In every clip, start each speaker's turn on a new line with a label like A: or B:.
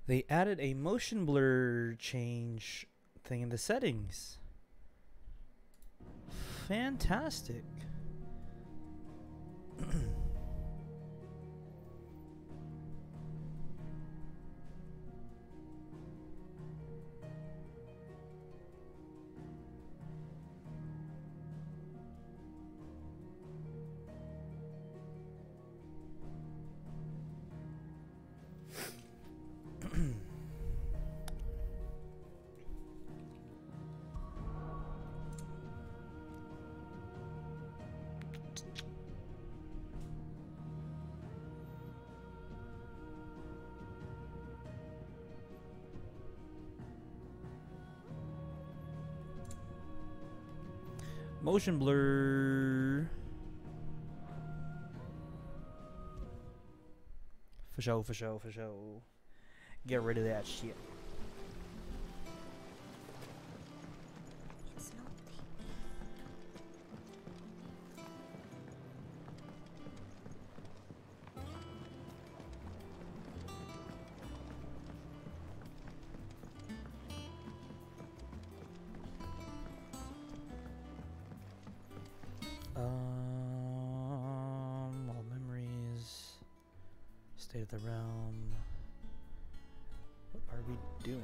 A: They added a motion blur change thing in the settings. Fantastic. Motion blur. For sure, for sure, for sure. Get rid of that shit.
B: It's not
A: All memories. State of the realm. What are we doing?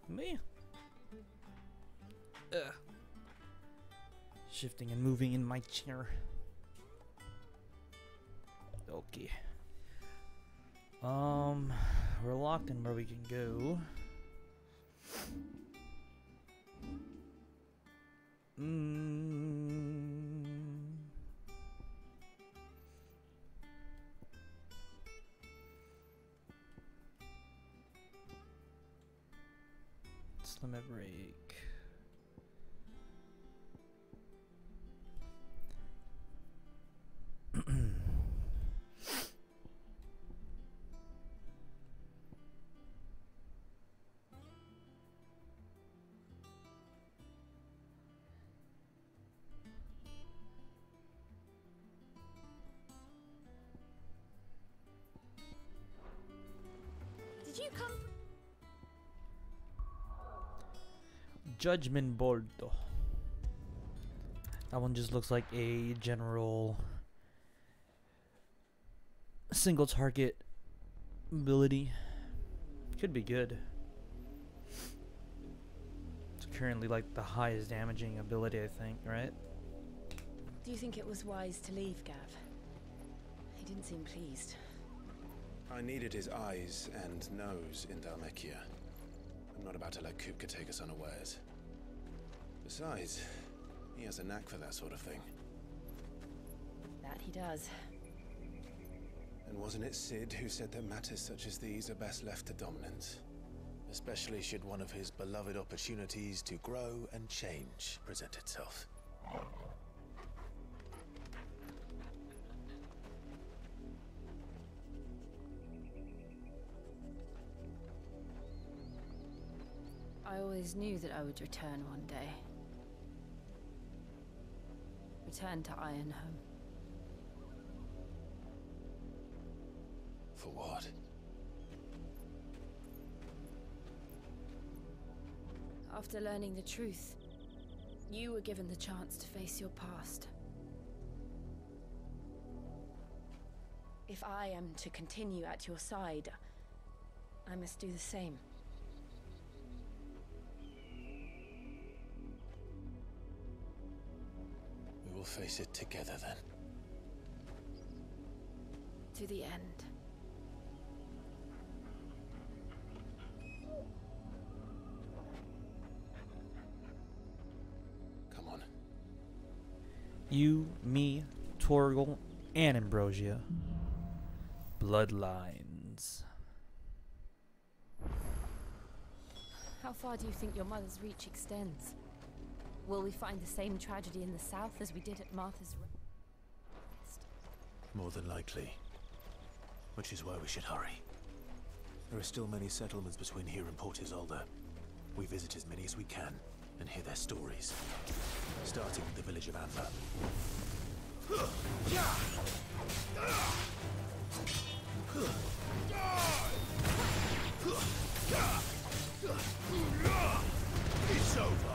A: Me? Shifting and moving in my chair. Okay. We're locked in where we can go. Limit break.
B: Did you come?
A: Judgment Bordo. That one just looks like a general single target ability. Could be good. It's currently like the highest damaging ability, I think, right?
B: Do you think it was wise to leave, Gav? He didn't seem pleased.
C: I needed his eyes and nose in Dhalmekia. I'm not about to let Kupka take us unawares. Besides, he has a knack for that sort of thing.
B: That he does.
C: And wasn't it Sid who said that matters such as these are best left to dominance? Especially should one of his beloved opportunities to grow and change present itself.
B: I always knew that I would return one day. Return to Ironhome.
C: For what?
B: After learning the truth, you were given the chance to face your past. If I am to continue at your side, I must do the same.
C: We will face it together then.
B: To the end.
C: Come on.
A: You, me, Torgal, and Ambrosia. Bloodlines.
B: How far do you think your mother's reach extends? Will we find the same tragedy in the south as we did at Martha's Rest?
C: More than likely. Which is why we should hurry. There are still many settlements between here and Port Isolde. We visit as many as we can and hear their stories. Starting with the village of Amber. It's over.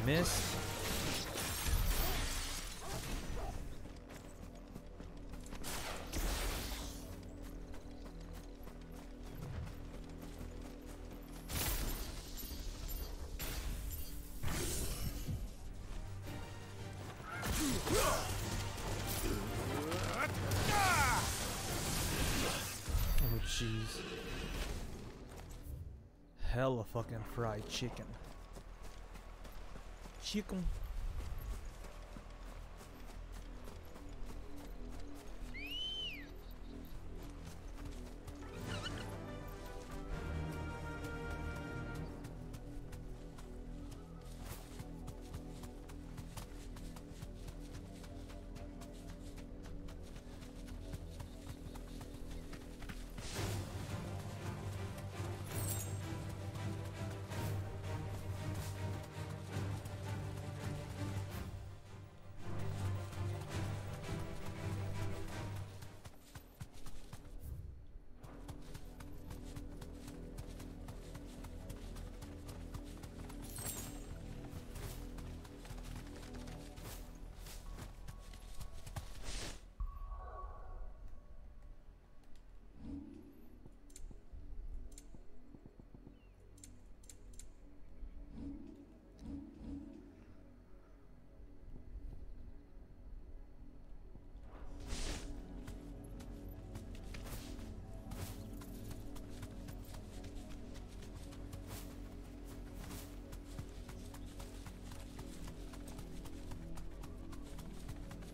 A: Missed. Oh jeez. Hella fucking fried chicken. Chicken.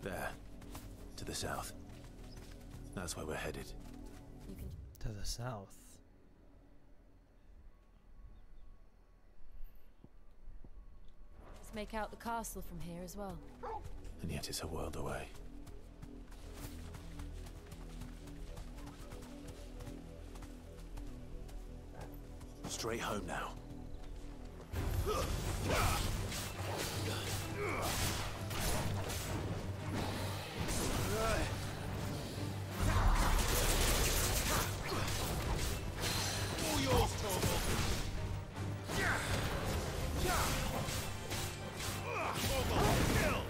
C: There. To the south. That's where we're headed.
B: You can
A: To the south.
B: just make out the castle from here as well.
C: And yet it's a world away. Straight home now. All yours, Torgal. Torgal, kill!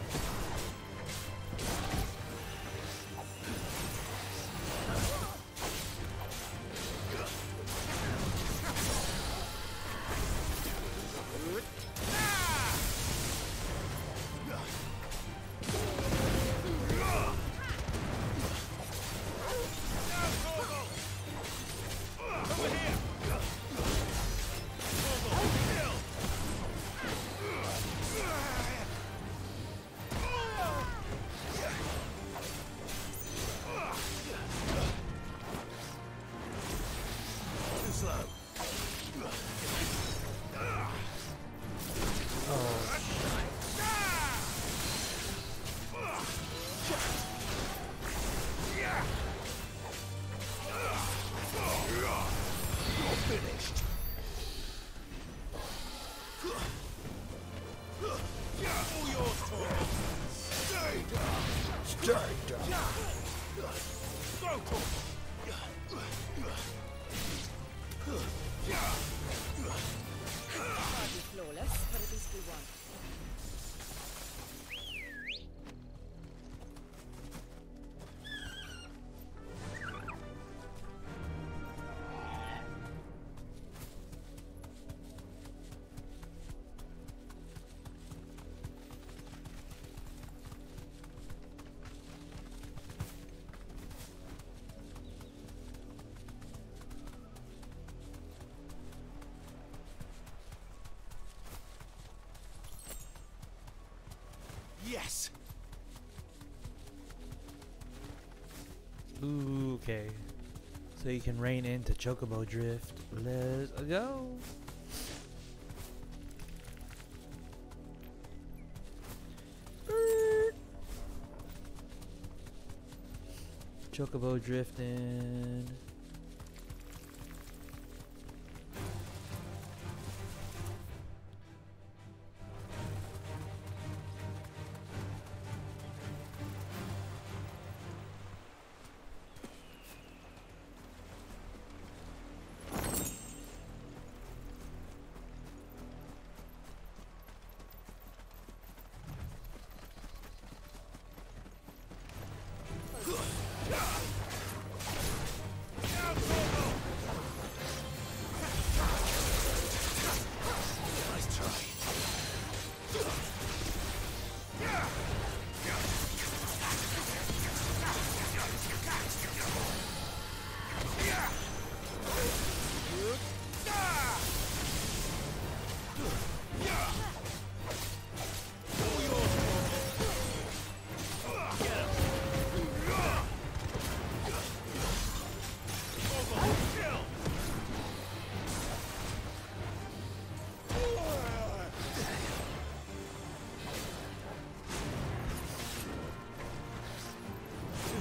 B: Hardly flawless, but at least we won.
C: Yes.
A: Ooh, okay. So you can rein into Chocobo Drift. Let's go. Chocobo drifting.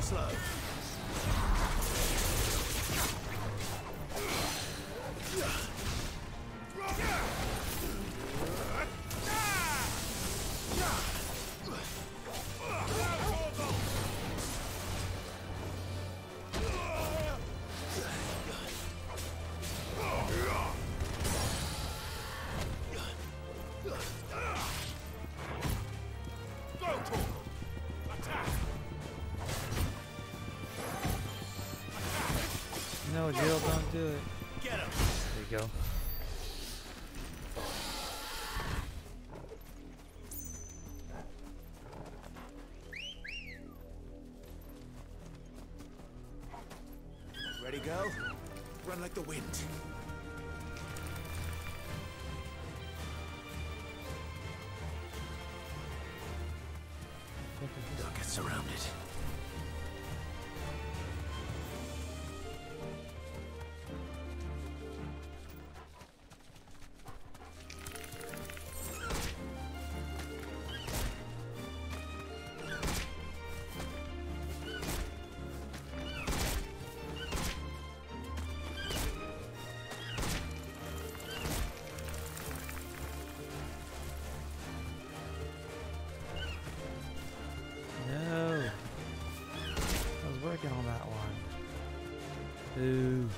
C: Slow.
A: No, Jill, don't do it.
C: Get him.
A: There you go.
C: Ready, go? Run like the wind. Don't get surrounded.
A: No. I was working on that one. Ooh.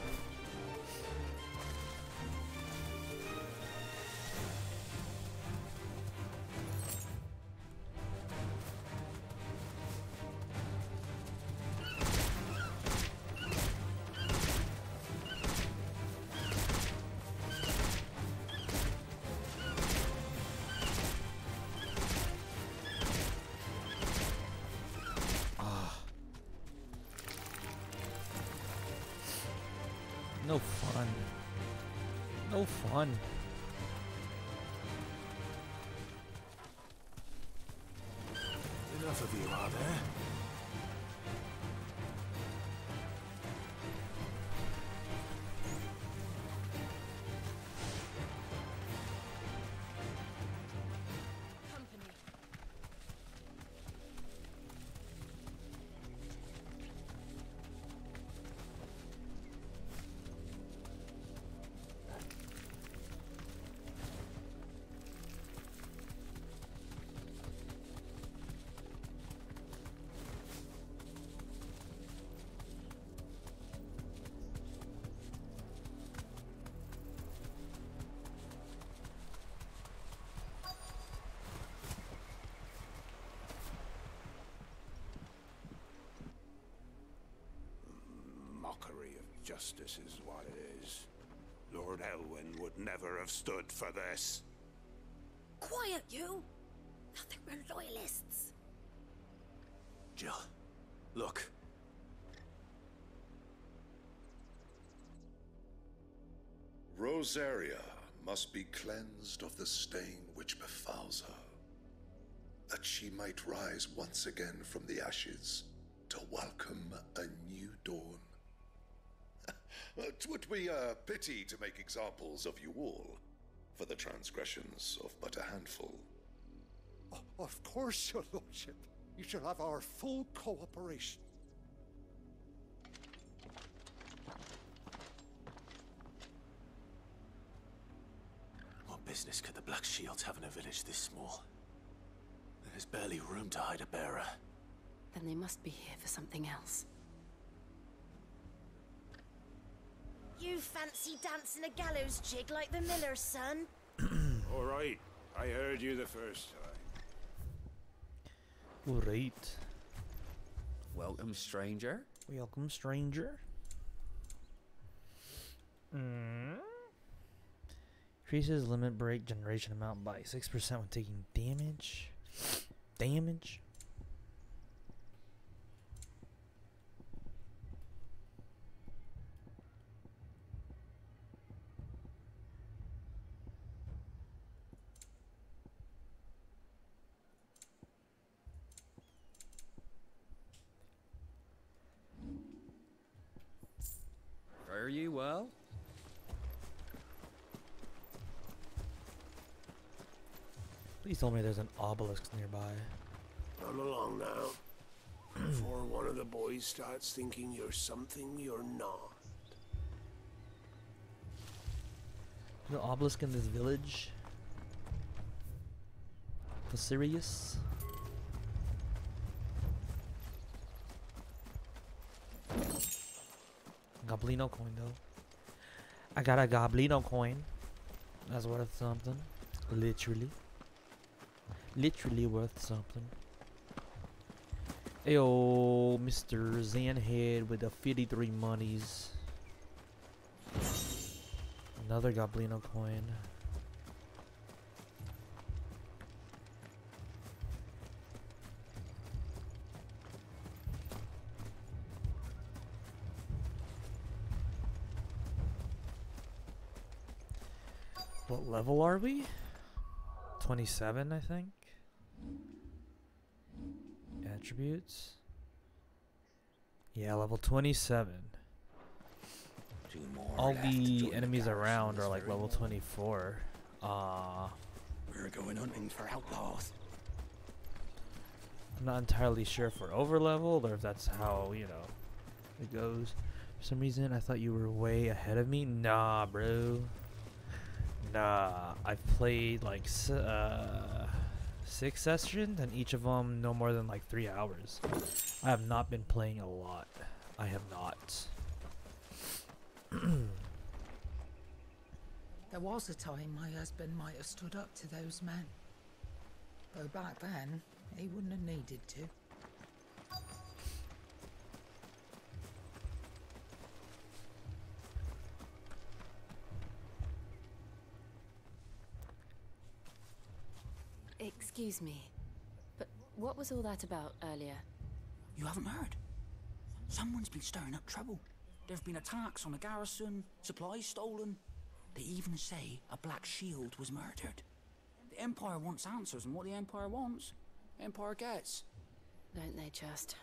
A: No fun. No fun.
C: Enough of you, are there?
B: Company.
D: Mockery of justice is what it is. Lord Elwyn would never have stood for this.
B: Quiet, you! Nothing but loyalists.
C: Jill, look.
E: Rosaria must be cleansed of the stain which befouls her. that she might rise once again from the ashes to welcome a new dawn. 'Twould be a pity to make examples of you all, for the transgressions of but a handful.
F: Of course, your lordship. You shall have our full cooperation.
C: What business could the Black Shields have in a village this small? There's barely room to hide a bearer.
B: Then they must be here for something else.
G: You fancy dancing a gallows jig like the miller's son?
D: All right, I heard you the first time.
A: Great.
H: Welcome, stranger.
A: Welcome, stranger. Increases limit break generation amount by 6% when taking damage. Damage.
H: Fare you well?
A: Please tell me there's an obelisk nearby.
D: Come along now. Before one of the boys starts thinking you're something you're not.
A: There's an obelisk in this village. For serious? Goblino coin though. I got a Goblino coin. That's worth something. Literally. Literally worth something. Ayo, Mr. Zanhead with the 53 monies. Another Goblino coin. What level are we? 27, I think. Attributes. Yeah, level 27.
H: Two more
A: All
H: left to
A: the
H: join
A: enemies
H: garrison
A: around
H: this
A: are like
H: very
A: level
H: moment.
A: 24.
H: We're going hunting for outlaws.
A: I'm not entirely sure if we're over leveled or if that's how, you know, it goes. For some reason, I thought you were way ahead of me. Nah, bro. Nah, I've played like 6 sessions, and each of them no more than like 3 hours. I have not been playing a lot. I have not.
I: There was a time my husband might have stood up to those men. Though back then, he wouldn't have needed to.
B: Excuse me, but what was all that about earlier?
J: You haven't heard? Someone's been stirring up trouble. There've been attacks on the garrison, supplies stolen. They even say a Black Shield was murdered. The Empire wants answers, and what the Empire wants, the Empire gets.
B: Don't they just?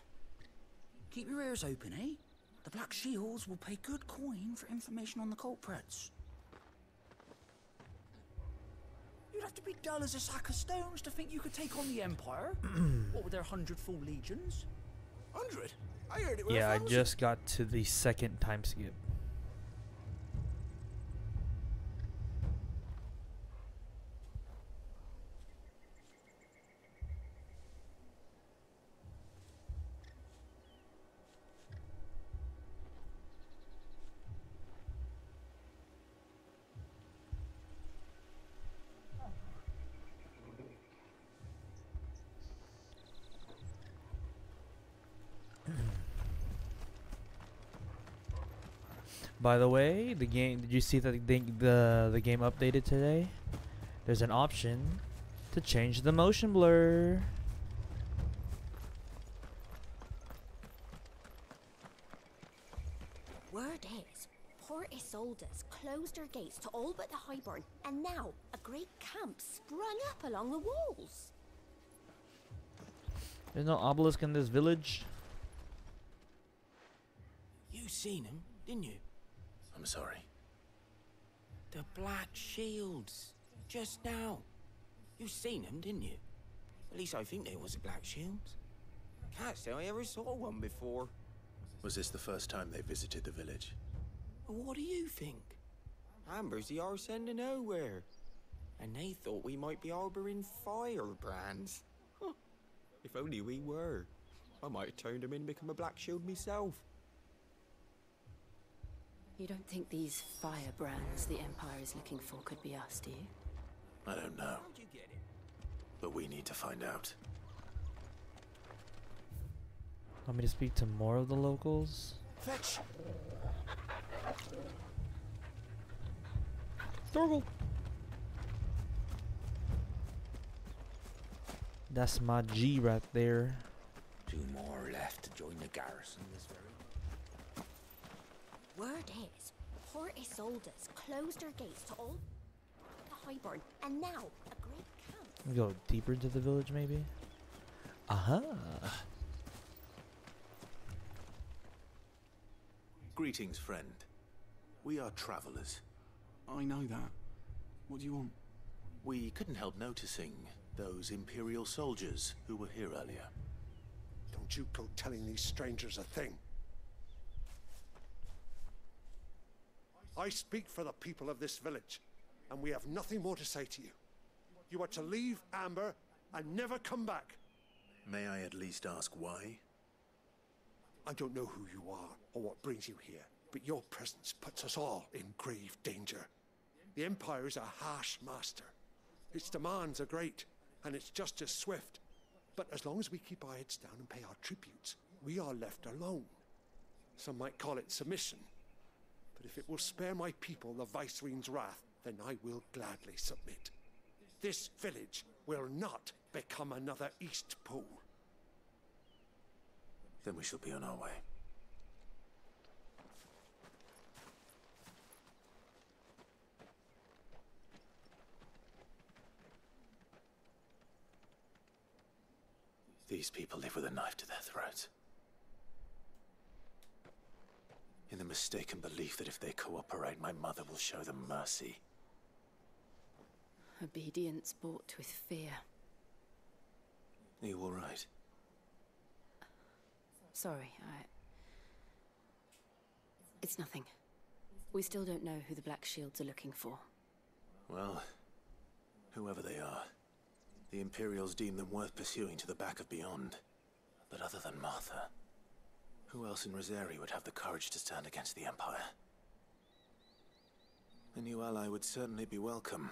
J: Keep your ears open, eh? The Black Shields will pay good coin for information on the culprits. You'd have to be dull as a sack of stones to think you could take on the Empire. What with their 100 full legions? 100? I heard it was
A: Yeah, I just got to the second time skip. By the way, the game, did you see that the game updated today? There's an option to change the motion blur.
G: Word is, Port Isolde's closed her gates to all but the Highborn, and now a great camp sprung up along the walls.
A: There's no obelisk in this village.
J: You seen him, didn't you?
C: I'm sorry.
J: The black shields. Just now. You seen them, didn't you? At least I think they was black shields. Can't say I ever saw one before.
C: Was this the first time they visited the village?
J: What do you think? Amber's the arse end of nowhere. And they thought we might be harboring firebrands. Huh. If only we were. I might have turned him in and become a black shield myself.
B: You don't think these firebrands the Empire is looking for could be us, do you?
C: I don't know.
J: How'd you get it?
C: But we need to find out.
A: Want me to speak to more of the locals?
J: Fetch!
A: Thorgal! That's my G right there.
H: 2 more left to join the garrison this very.
G: Word is, Port Isolde's closed her gates to all the Highborn, and now a great camp.
A: We go deeper into the village, maybe? Aha!
C: Greetings, friend. We are travelers.
K: I know that. What do you want?
C: We couldn't help noticing those Imperial soldiers who were here earlier.
F: Don't you go telling these strangers a thing. I speak for the people of this village, and we have nothing more to say to you. You are to leave Amber and never come back.
C: May I at least ask why?
F: I don't know who you are or what brings you here, but your presence puts us all in grave danger. The Empire is a harsh master. Its demands are great, and its justice swift. But as long as we keep our heads down and pay our tributes, we are left alone. Some might call it submission. But if it will spare my people the Viceroy's wrath, then I will gladly submit. This village will not become another East Pool.
C: Then we shall be on our way. These people live with a knife to their throats. In the mistaken belief that if they cooperate, my mother will show them mercy.
B: Obedience bought with fear.
C: Are you all right?
B: Sorry, It's nothing. We still don't know who the Black Shields are looking for.
C: Well, whoever they are, the Imperials deem them worth pursuing to the back of beyond. But other than Martha, who else in Rosari would have the courage to stand against the Empire? A new ally would certainly be welcome.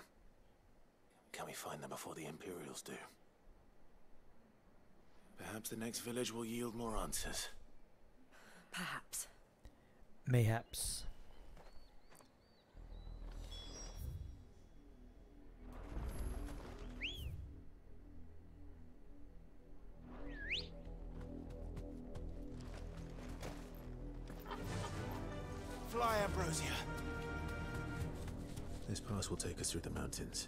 C: Can we find them before the Imperials do? Perhaps the next village will yield more answers.
B: Perhaps.
A: Mayhaps.
J: Fly, Ambrosia.
C: This pass will take us through the mountains.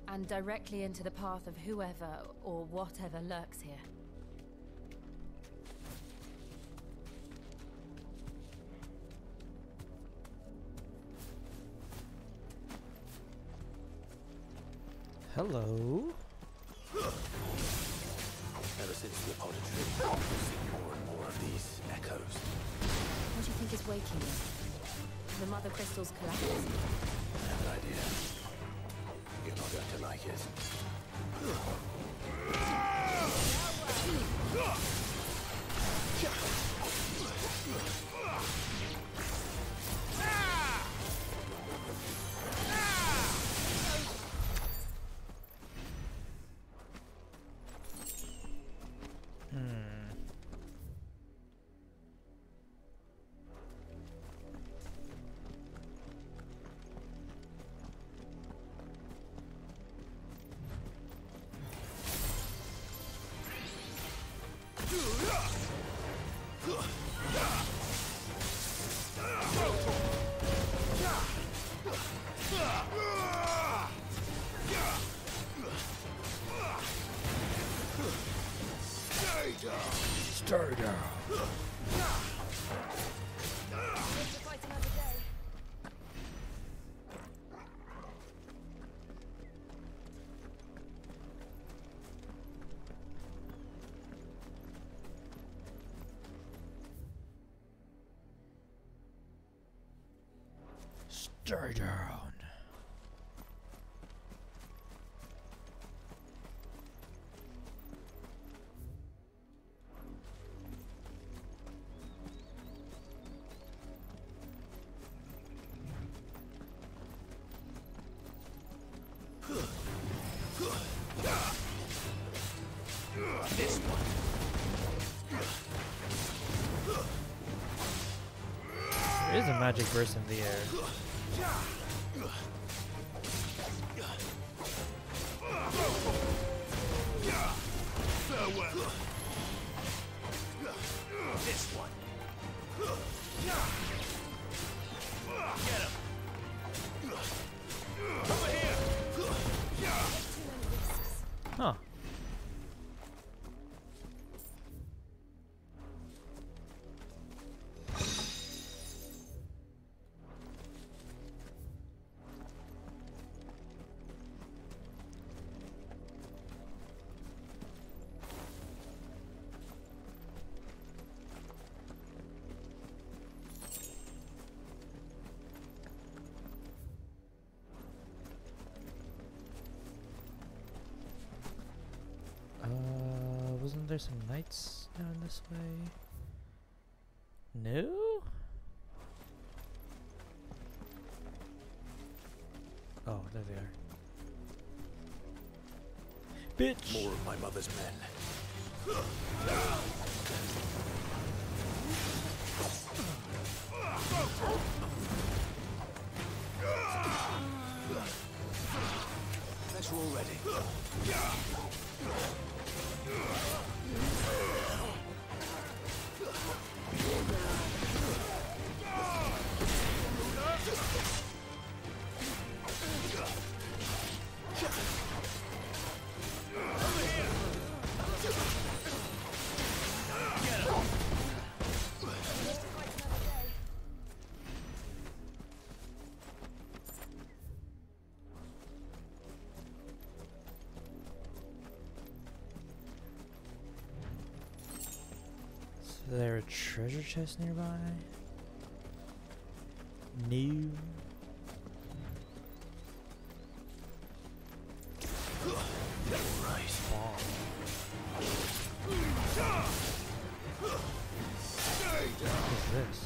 B: And directly into the path of whoever or whatever lurks here.
A: Hello.
C: Ever since the apology, we've seen more and more of these echoes.
B: What do you think is waking them? The mother crystals collapse?
C: I have an idea. You're not going to like it.
A: Stay down. Stay down.
J: This one.
A: There is a magic burst in the air.
J: Farewell. This one. Get him. Over here.
A: Huh. Wasn't there some knights down this way? No? Oh, there they are. Bitch!
C: More of my mother's men.
J: Guess we're all ready.
A: Is there a treasure chest nearby? No.
J: Right.
A: What is this?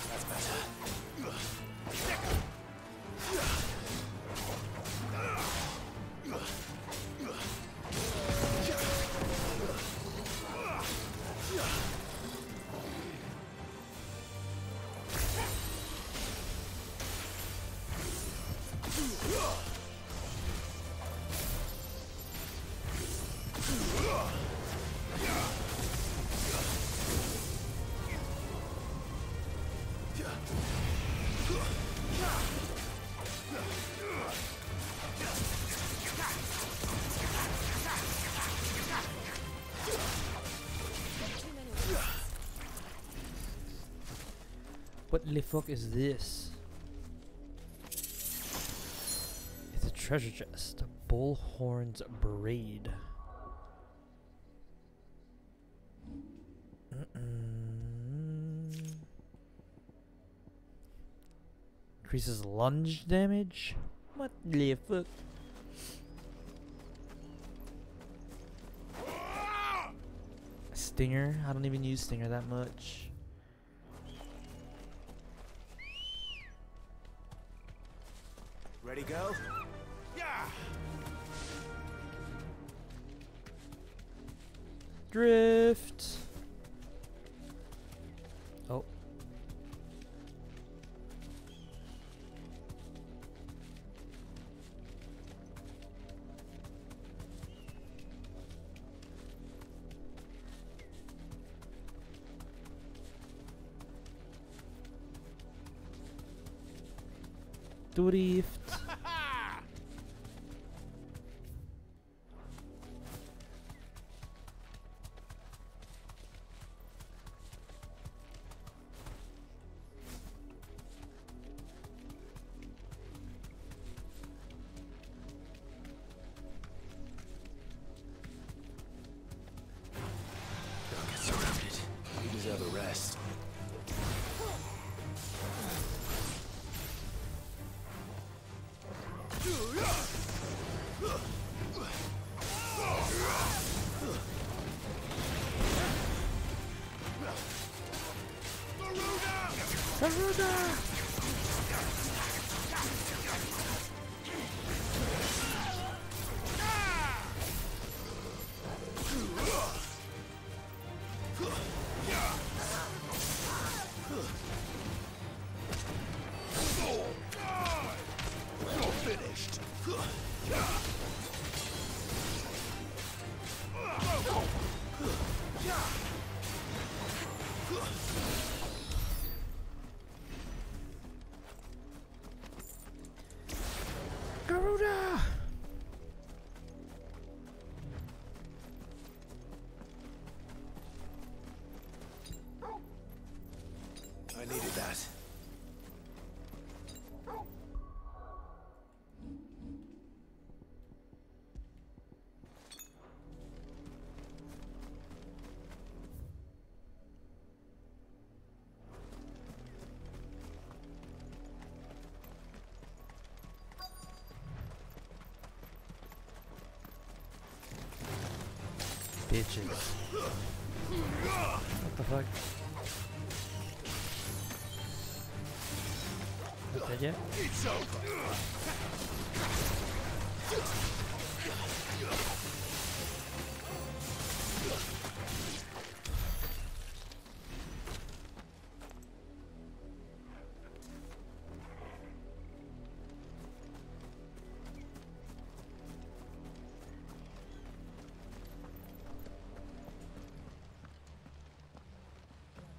J: That's better.
A: What the fuck is this? It's a treasure chest. Bullhorn's braid. Increases lunge damage? What the fuck? Stinger? I don't even use Stinger that much.
J: Ready, go? Yeah.
A: Drift. Oh. Drift.
C: Don't get surrounded. You deserve a rest. Garuda! I needed that.
A: Bitches. What the fuck? Not dead yet?
F: It's over.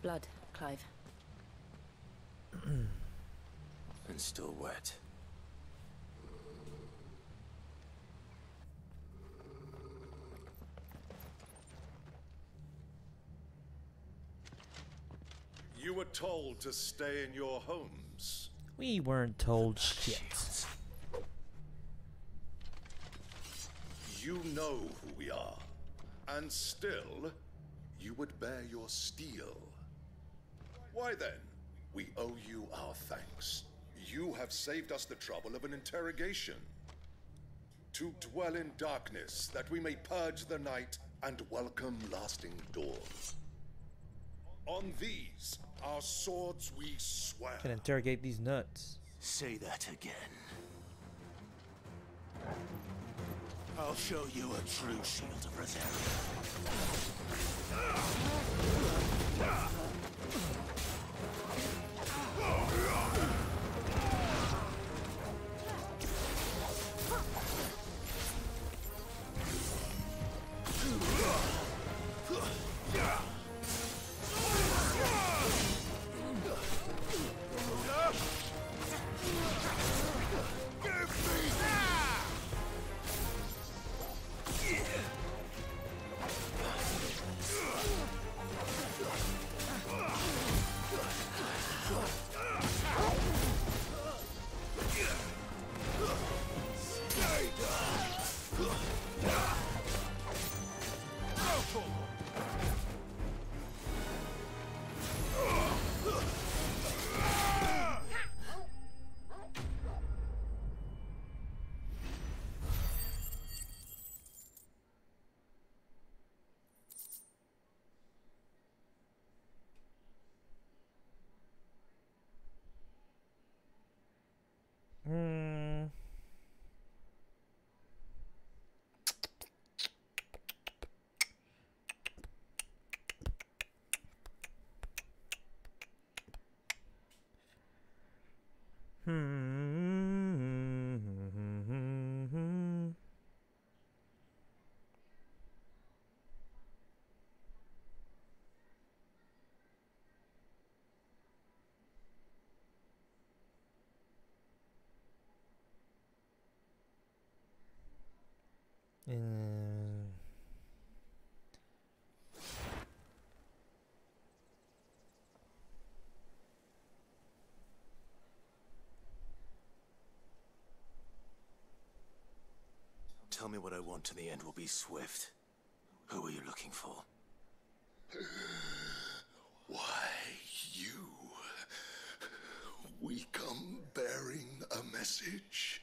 B: Blood, Clive.
C: And still wet.
E: You were told to stay in your homes.
A: We weren't told shit.
E: You know who we are. And still, you would bear your steel. Why then, we owe you our thanks. You have saved us the trouble of an interrogation. To dwell in darkness, that we may purge the night and welcome lasting dawn. On these, our swords we swear.
A: Can interrogate these nuts.
C: Say that again. I'll show you a true shield of Rosaria. Tell me what I want and the end will be swift. Who are you looking for?
E: Why, you. We come bearing a message.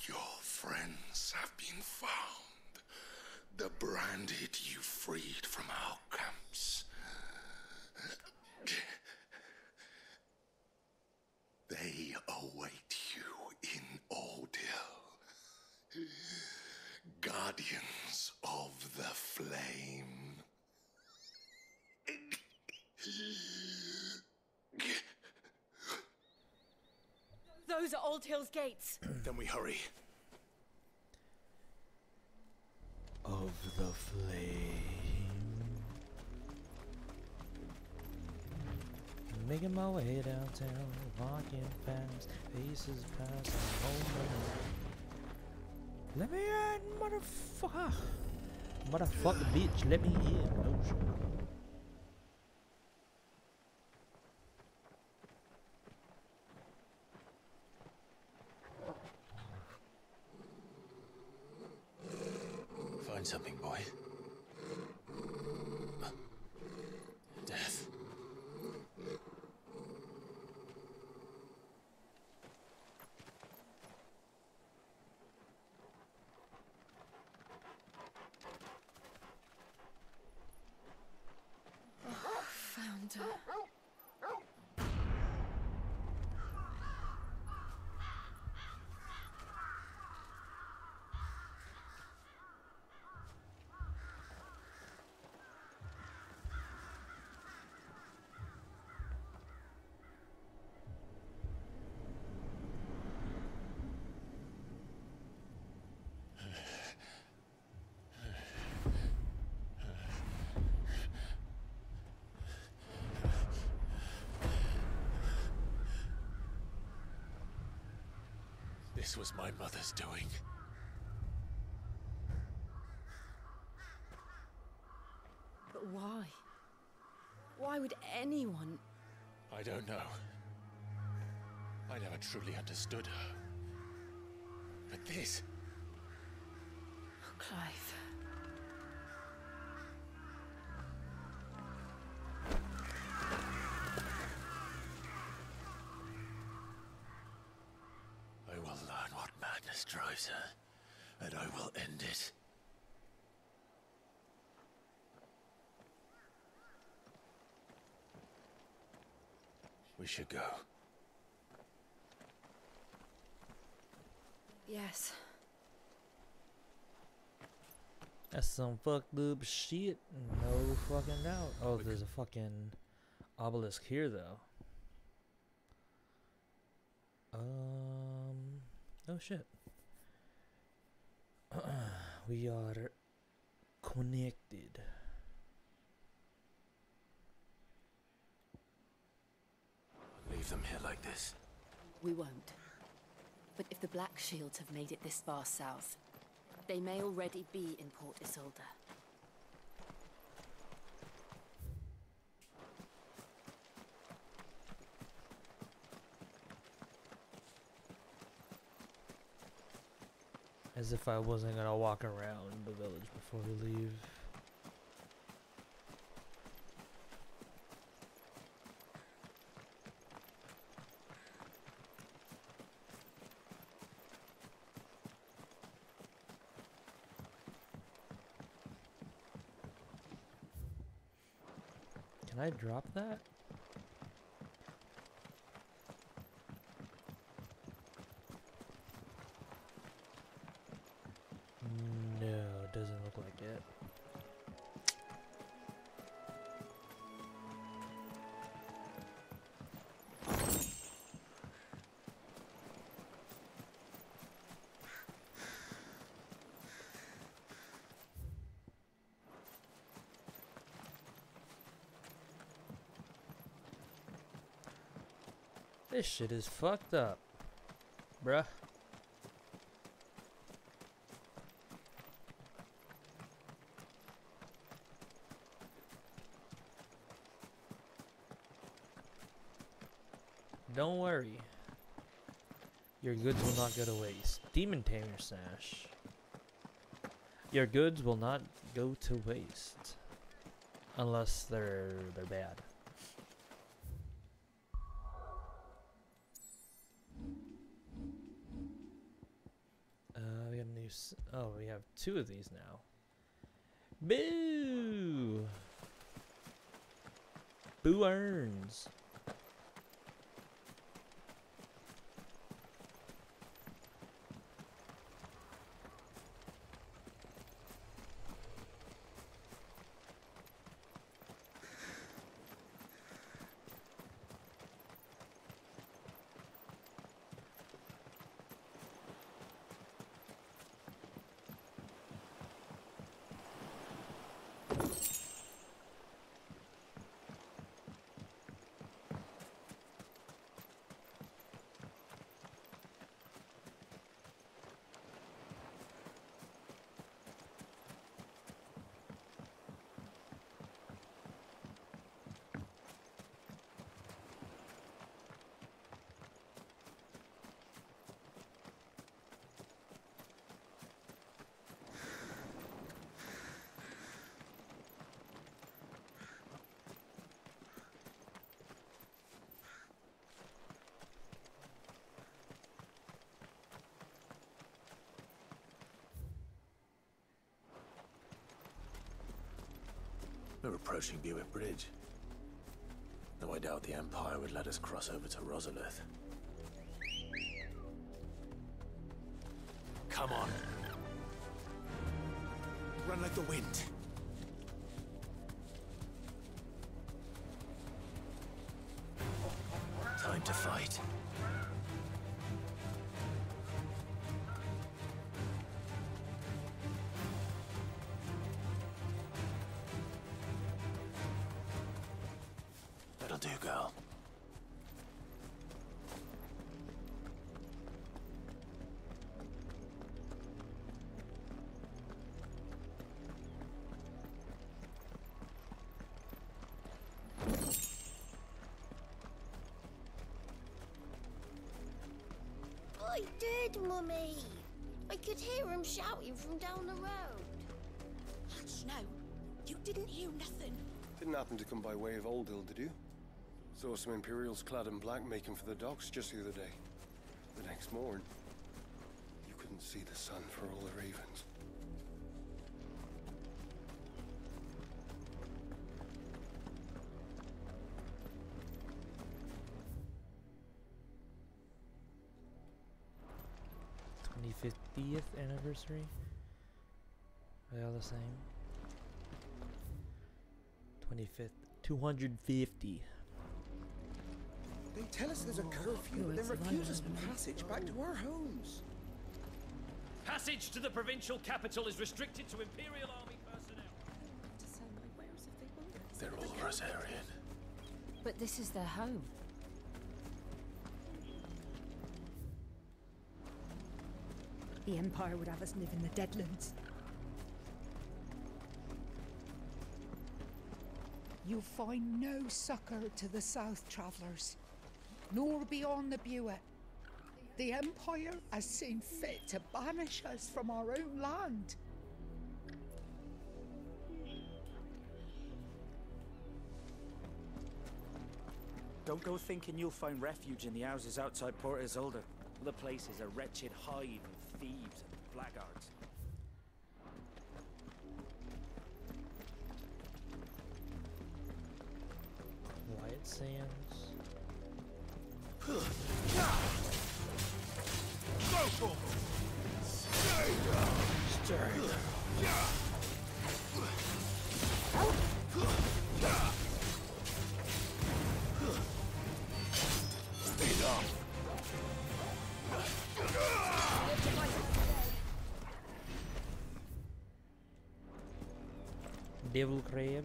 E: Your friends have been found. The branded you freed from our camps. They await you in Ordeal. Guardians of the Flame.
B: Those are Old Hill's gates.
C: Then we hurry.
A: Of the flame. Making my way downtown, walking fast, faces past home. Let me in, motherfucker. Motherfucker, bitch, let me in. No shit.
C: Find something, boy. Death.
B: Found her.
C: This was my mother's doing.
B: But why? Why would anyone?
C: I don't know. I never truly understood her. But this...
B: Oh, Clive.
C: I will learn what madness drives her, and I will end it. We should go.
B: Yes.
A: That's some fucked up shit. No fucking doubt. Oh, there's a fucking obelisk here, though. Oh shit. We are connected.
C: Leave them here like this.
B: We won't. But if the Black Shields have made it this far south, they may already be in Port Isolde.
A: As if I wasn't gonna walk around the village before we leave. Can I drop that? No, doesn't look like it. This shit is fucked up, bruh. Don't worry. Your goods will not go to waste. Demon Tamer Sash. Your goods will not go to waste. Unless they're bad. We got a new oh, we have 2 of these now. Boo! Boo earns.
C: We're approaching Buick Bridge. Though I doubt the Empire would let us cross over to Rosalith. Come on.
F: Run like the wind.
C: Time to fight. That'll do, girl.
G: I did, Mummy. I could hear him shouting from down the road.
L: Hush, no. You didn't hear nothing.
M: Didn't happen to come by way of Oldhill, did you? Saw some Imperials clad in black making for the docks just the other day. The next morn, you couldn't see the sun for all the ravens.
A: '50th anniversary. They all the same. 25th, 250.
N: They tell us there's a curfew, but then refuse us passage back to our homes.
O: Passage to the provincial capital is restricted to Imperial Army personnel.
B: To sell my wares if they want it.
C: They're all Rosarian.
B: But this is their home.
L: The Empire would have us live in the Deadlands.
I: You'll find no succor to the South Travellers, nor beyond the Buet. The Empire has seen fit to banish us from our own land.
J: Don't go thinking you'll find refuge in the houses outside Port Isolde. The place is a wretched hive of thieves and blackguards.
A: Quiet Sands. Devil Crab.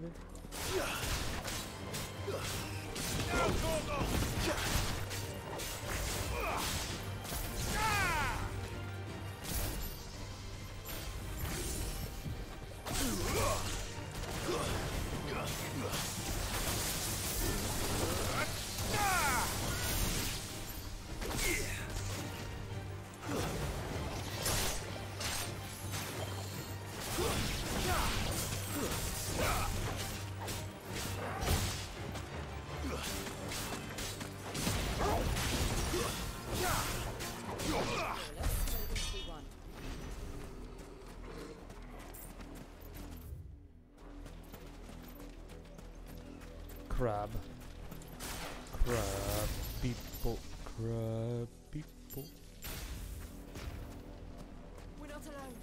A: crab. Crab people. Crab people.
B: We're not alone.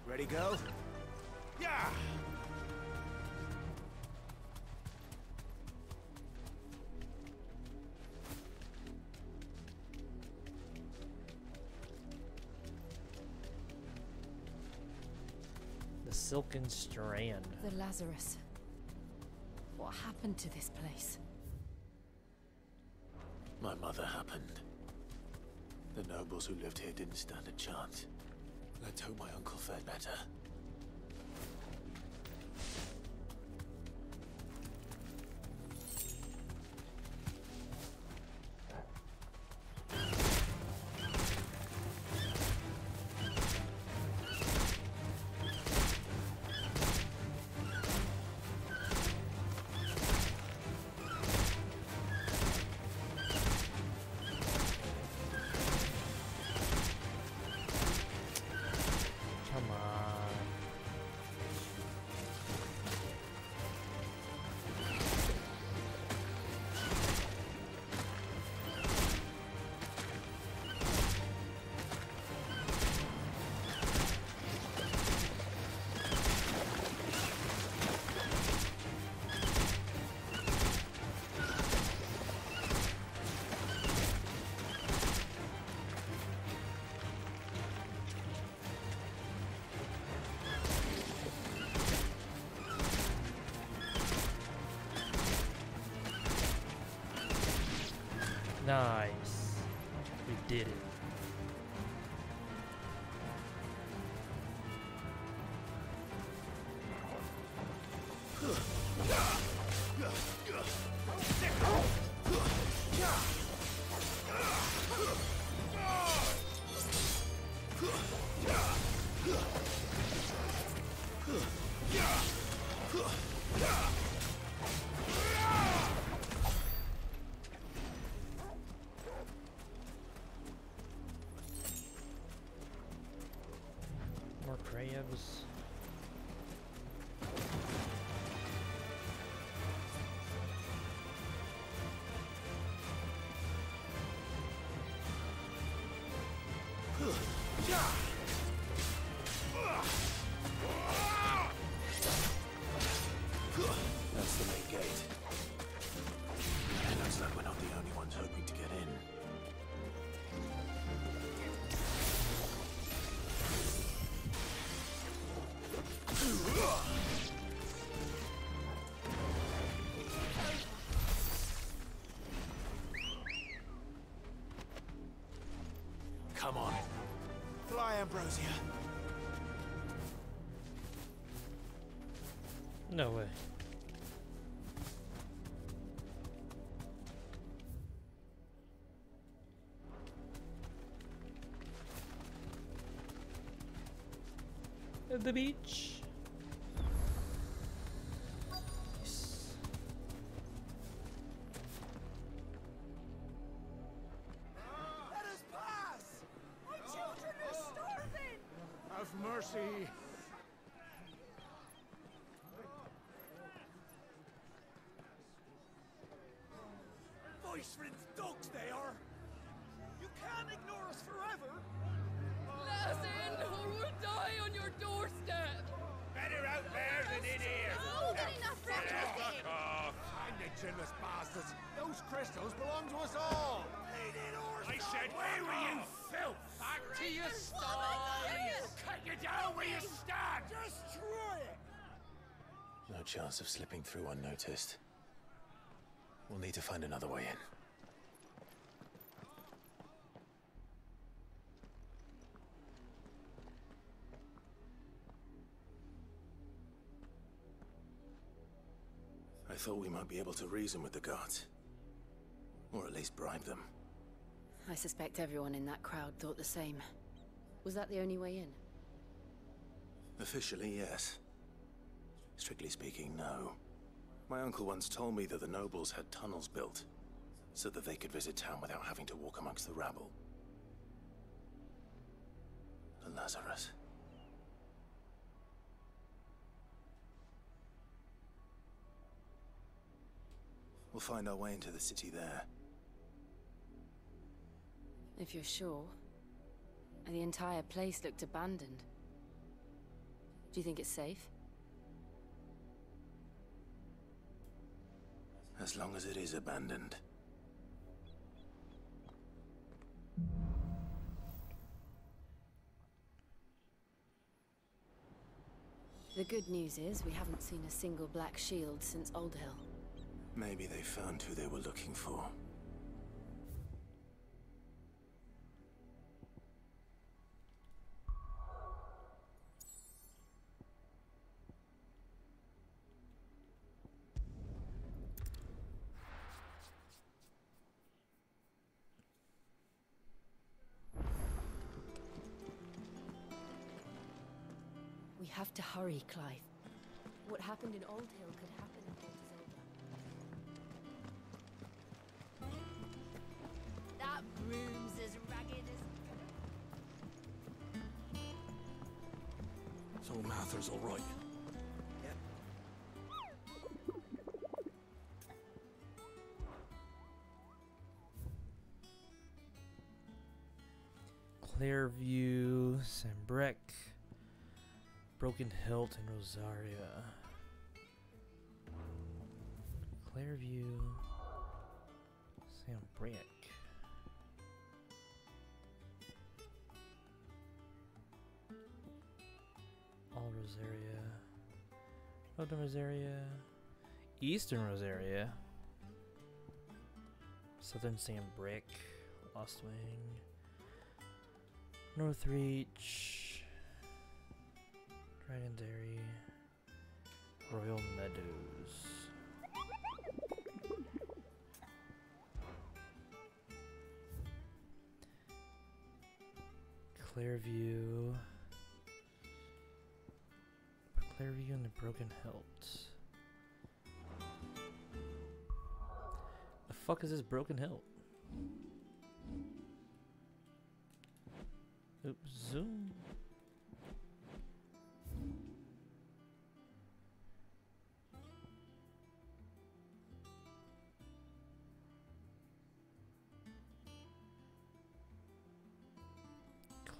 P: Ready, go? Yeah!
A: The silken strand.
B: The Lazarus. What happened to this place?
C: My mother happened. The nobles who lived here didn't stand a chance. Let's hope my uncle fared better.
A: Come on. Nice. We did it. More crabs.
C: That's the main gate. Looks like we're not the only ones hoping to get in. Come on.
P: Fly, Ambrosia.
A: No way. At the beach. Nice.
P: Let us pass! My children are starving! Have mercy! Voice-rinsed dogs they are! You can't ignore us forever!
Q: Let us in, or we'll die on your doorstep!
P: Better out there than in here!
Q: Oh, get enough
P: Fuck off! I'm the chinless bastards! Those crystals belong to us all! I said, where were you, filth? Back to your stall! Cut you down where you stand! Destroy it!
C: No chance of slipping through unnoticed. We'll need to find another way in. I thought we might be able to reason with the guards. Or at least bribe them.
B: I suspect everyone in that crowd thought the same. Was that the only way in?
C: Officially, yes. Strictly speaking, no. My uncle once told me that the nobles had tunnels built, so that they could visit town without having to walk amongst the rabble. The Lazarus. We'll find our way into the city there.
B: If you're sure. The entire place looked abandoned. Do you think it's safe?
C: As long as it is abandoned.
B: The good news is we haven't seen a single black shield since Old Hill.
C: Maybe they found who they were looking for.
B: We have to hurry, Clive. What happened in Old Hill could happen in Port Isolde.
G: That broom's as ragged as...
K: So Mather's all right.
A: Clearview, Sambrec, Broken Hilt, and Rosaria. Clearview, Sambrec. All Rosaria. Northern Rosaria. Eastern Rosaria. Southern Sambrec. Lost Wing. Northreach. Dragondary. Royal Meadows. Clearview. Clearview and the Broken Hilt. The fuck is this Broken Hilt? Oops, zoom.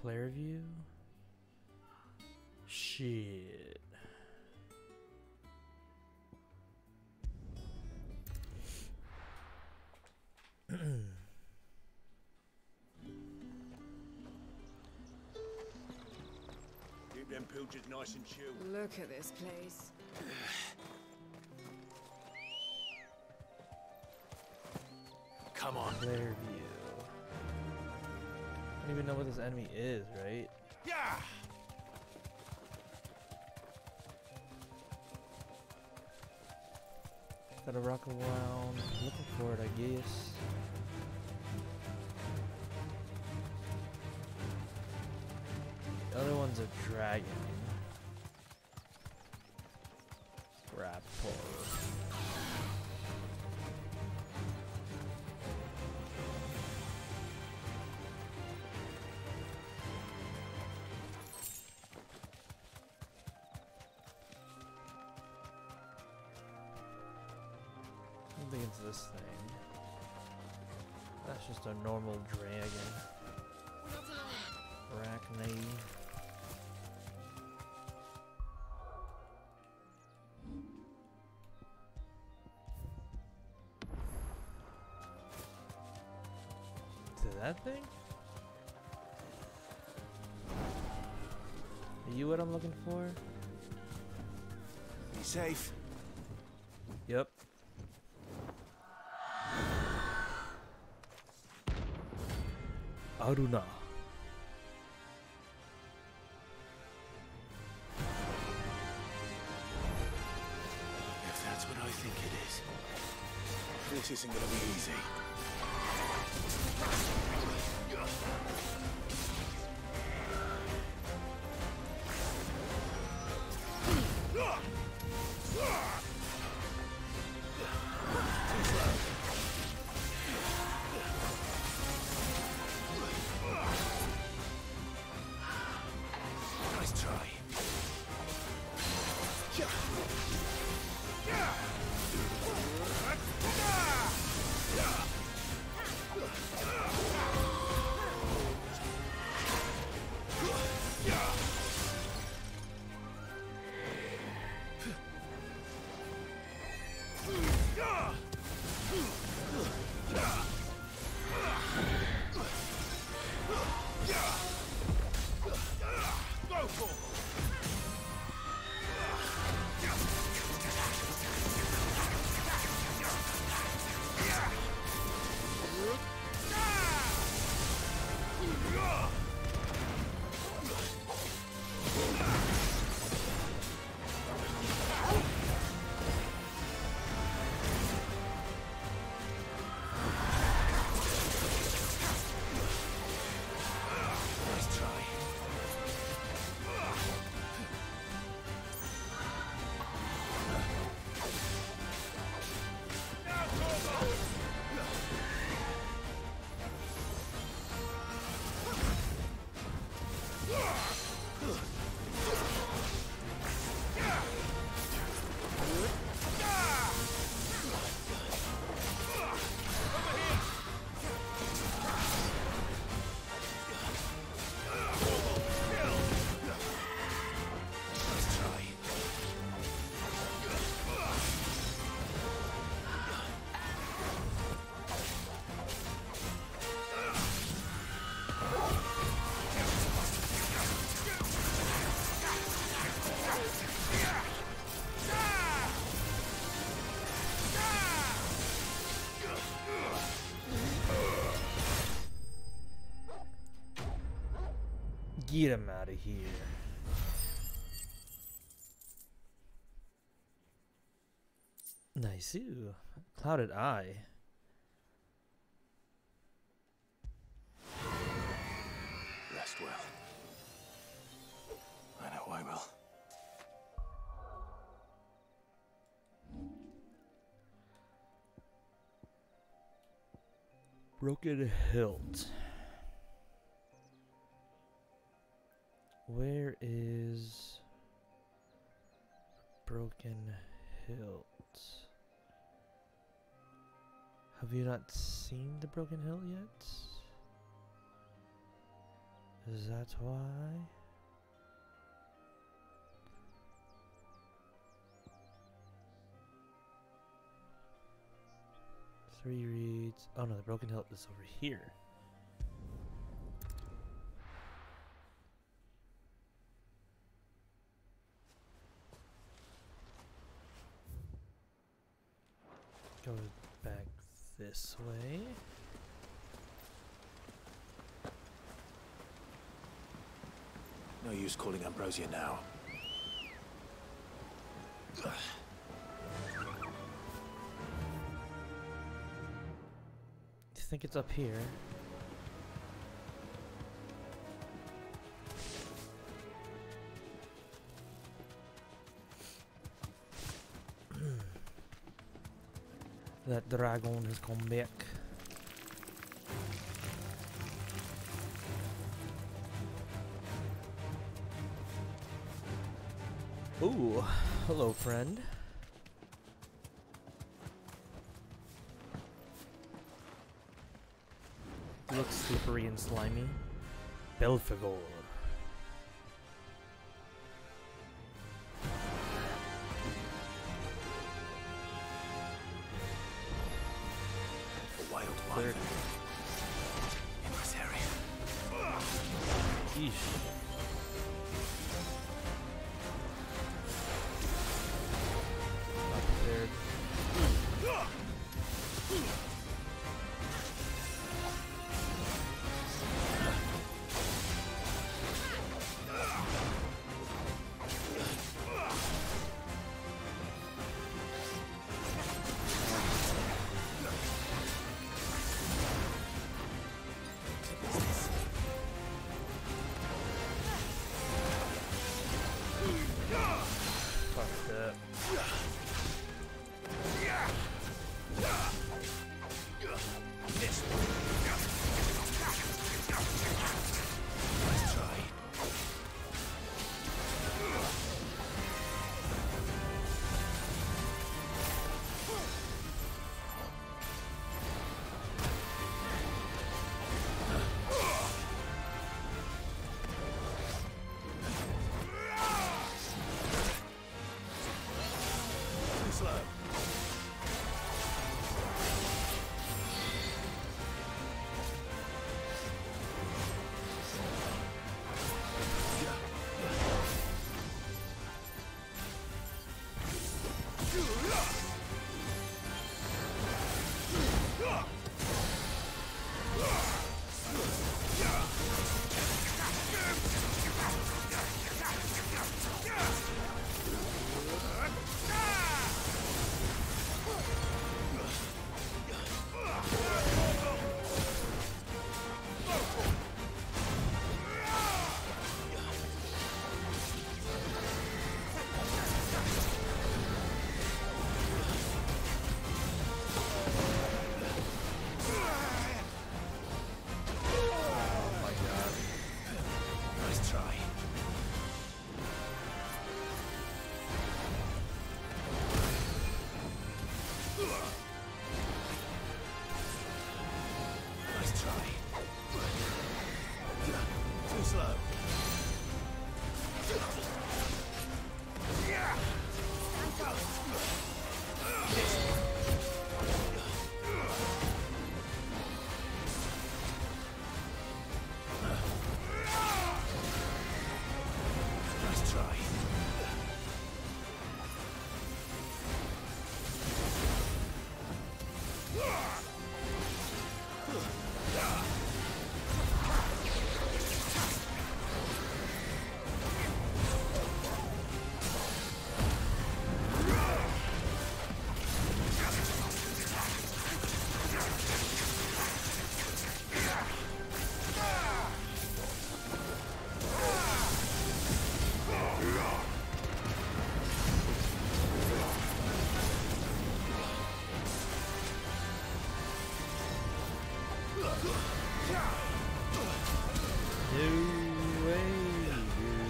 A: Clearview? Shit.
P: Keep them pilchards nice and chilled.
B: Look at this place.
C: Come on.
A: Clearview. I don't even know what this enemy is, right?
P: Yeah!
A: Gotta rock around. Looking for it, I guess. The other one's a dragon. Raptor. Into this thing. That's just a normal dragon. Arachne. To that thing? Are you what I'm looking for?
C: Be safe.
A: Yep. Aruna.
C: If that's what I think it is. This isn't gonna be easy. Nice try. Go for it. Nice try.
A: Get him out of here. Nice. Ooh, clouded eye.
C: Rest well. I know I will.
A: Broken hilt. Where is Broken Hilt? Have you not seen the Broken Hilt yet? Is that why? Three reads. Oh no, the Broken Hilt is over here. Go back this way.
C: No use calling Ambrosia now.
A: I think it's up here. That dragon has come back. Ooh, hello friend. Looks slippery and slimy. Belphegor.
C: Wild one. In this area.
A: Yeesh. Not prepared.
C: Nice try. Too slow. Nice try.
A: No way, dude.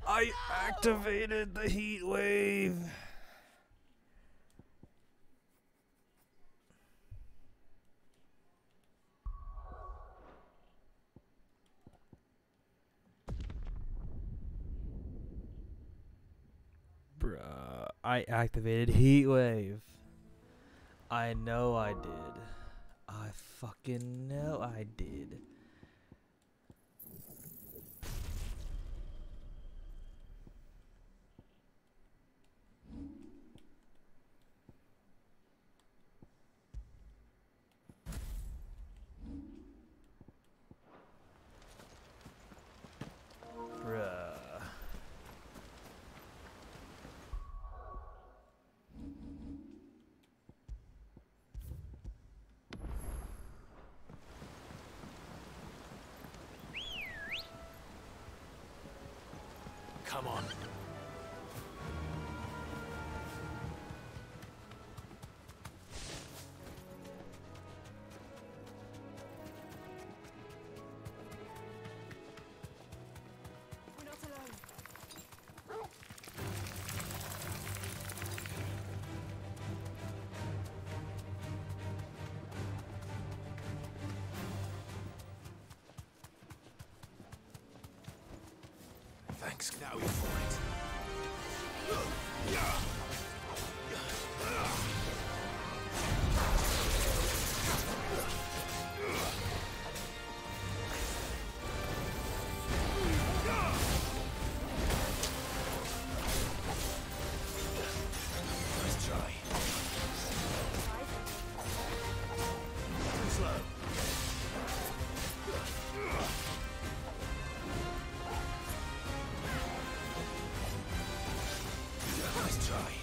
A: I activated the heat wave. Bruh, I activated heat wave. I know I did. I fucking know I did. Bruh.
C: Come on.
B: We're not alone.
C: Thanks, now you're for it. Nice try. Too slow. Nice try.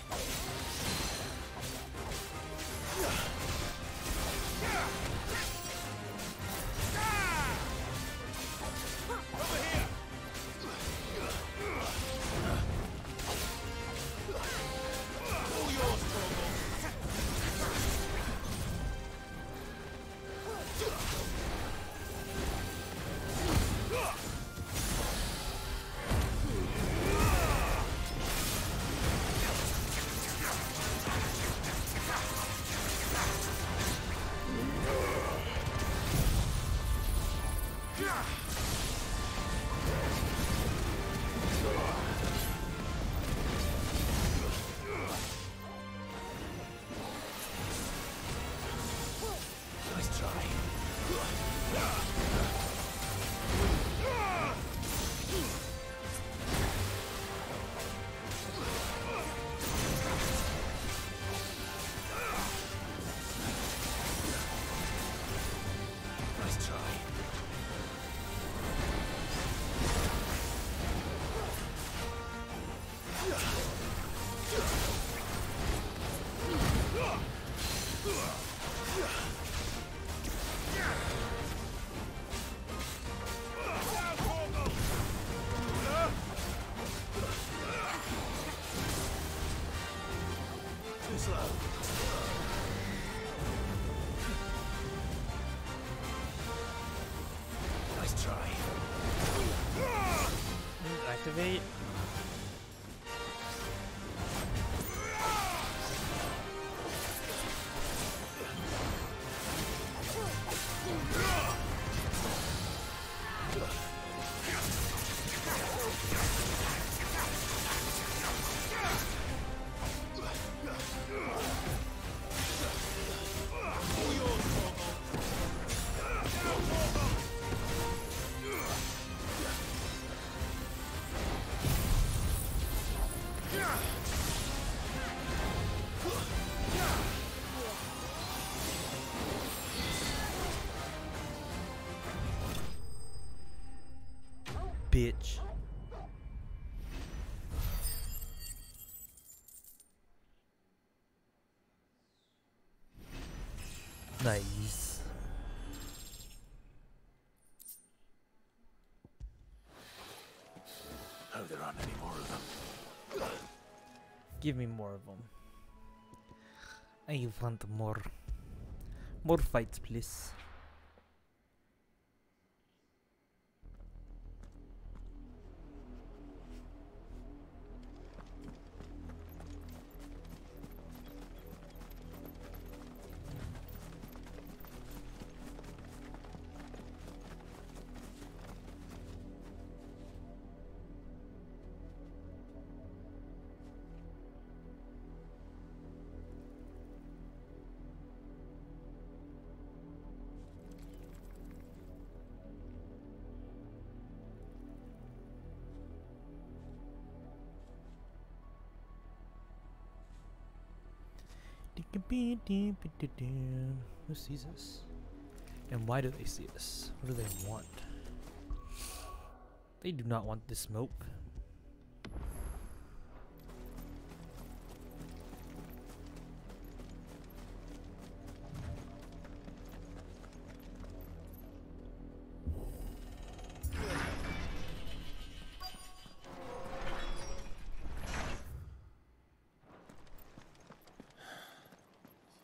A: activate. Bitch. Nice.
C: Oh, there aren't any more of them.
A: Give me more of them. I want more. More fights, please. Who sees us? And why do they see us? What do they want? They do not want the smoke.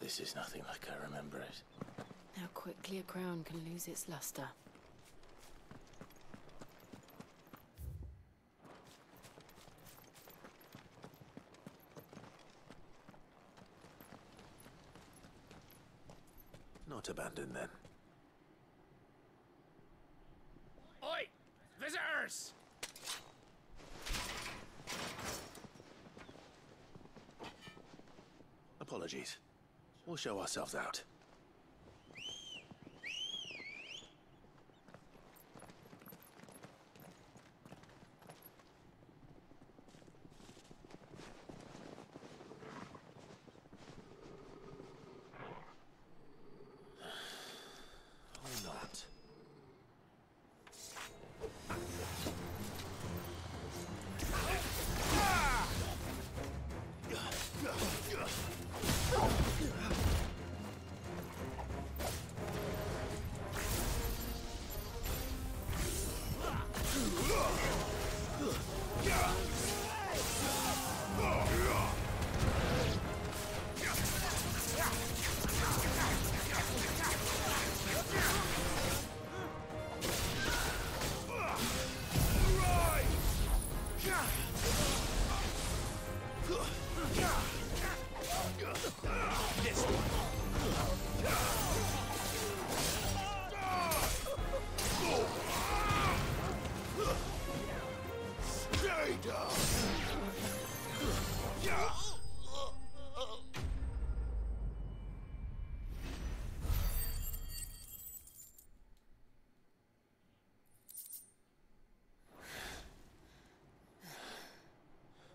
C: This is nothing like I remember it.
B: How quickly a crown can lose its luster.
C: Not abandoned then.
P: Oi! Visitors!
C: Apologies. We'll show ourselves out. Or not.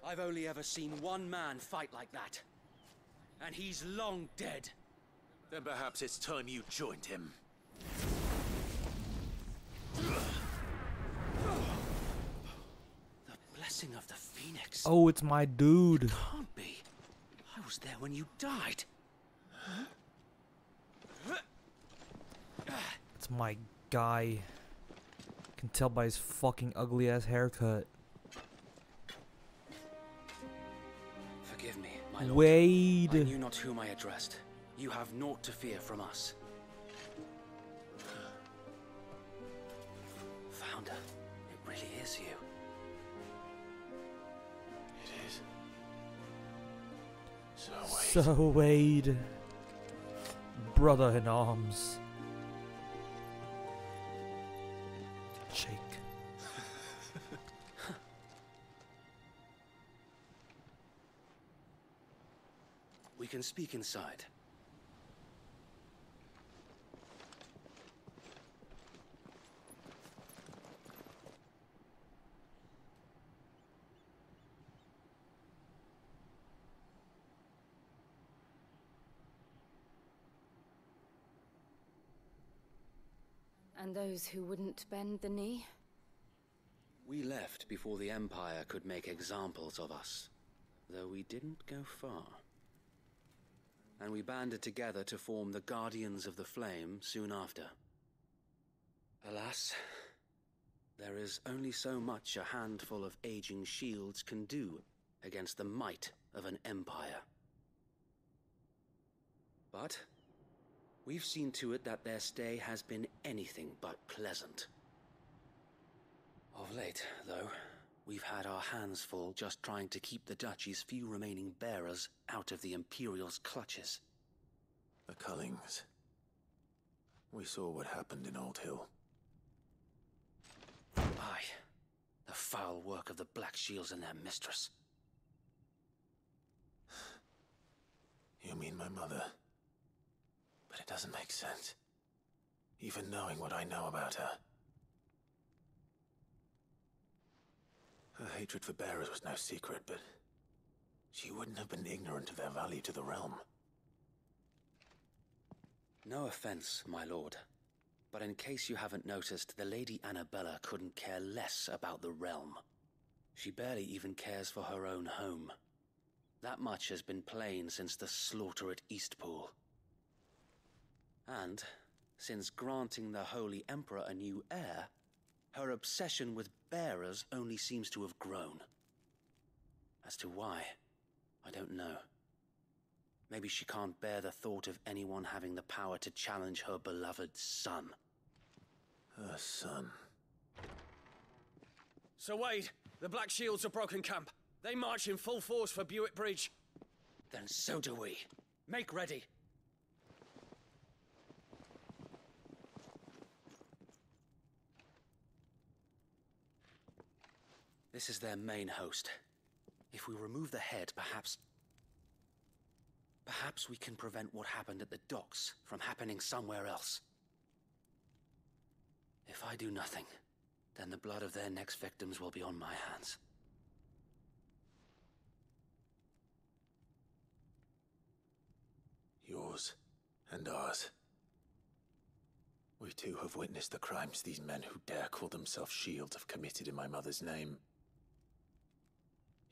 R: I've only ever seen one man fight like that. And he's long dead.
C: Then perhaps it's time you joined him.
R: The blessing of the Phoenix.
A: Oh, it's my dude.
R: It can't be. I was there when you died.
A: It's my guy. Can tell by his fucking ugly ass haircut.
R: Forgive me, my lord.
A: Wade.
R: I knew not whom I addressed. You have naught to fear from us. Founder, it really is you.
A: So Wade, brother in arms. Shake.
R: We can speak inside.
B: And those who wouldn't bend the knee?
R: We left before the Empire could make examples of us, though we didn't go far. And we banded together to form the Guardians of the Flame soon after. Alas, there is only so much a handful of aging shields can do against the might of an empire. But we've seen to it that their stay has been anything but pleasant. Of late, though, we've had our hands full just trying to keep the Duchy's few remaining bearers out of the Imperial's clutches.
C: The Cullings. We saw what happened in Old Hill.
R: Aye, the foul work of the Black Shields and their mistress.
C: You mean my mother? But it doesn't make sense. Even knowing what I know about her. Her hatred for bearers was no secret, but she wouldn't have been ignorant of their value to the realm.
R: No offense, my lord, but in case you haven't noticed, the Lady Annabella couldn't care less about the realm. She barely even cares for her own home. That much has been plain since the slaughter at Eastpool. And, since granting the Holy Emperor a new heir, her obsession with bearers only seems to have grown. As to why, I don't know. Maybe she can't bear the thought of anyone having the power to challenge her beloved son.
C: Her son.
R: Sir Wade, the Black Shields have broken camp. They march in full force for Buick Bridge. Then so do we. Make ready. This is their main host. If we remove the head, perhaps we can prevent what happened at the docks from happening somewhere else. If I do nothing, then the blood of their next victims will be on my hands.
C: Yours and ours. We too have witnessed the crimes these men who dare call themselves shields have committed in my mother's name.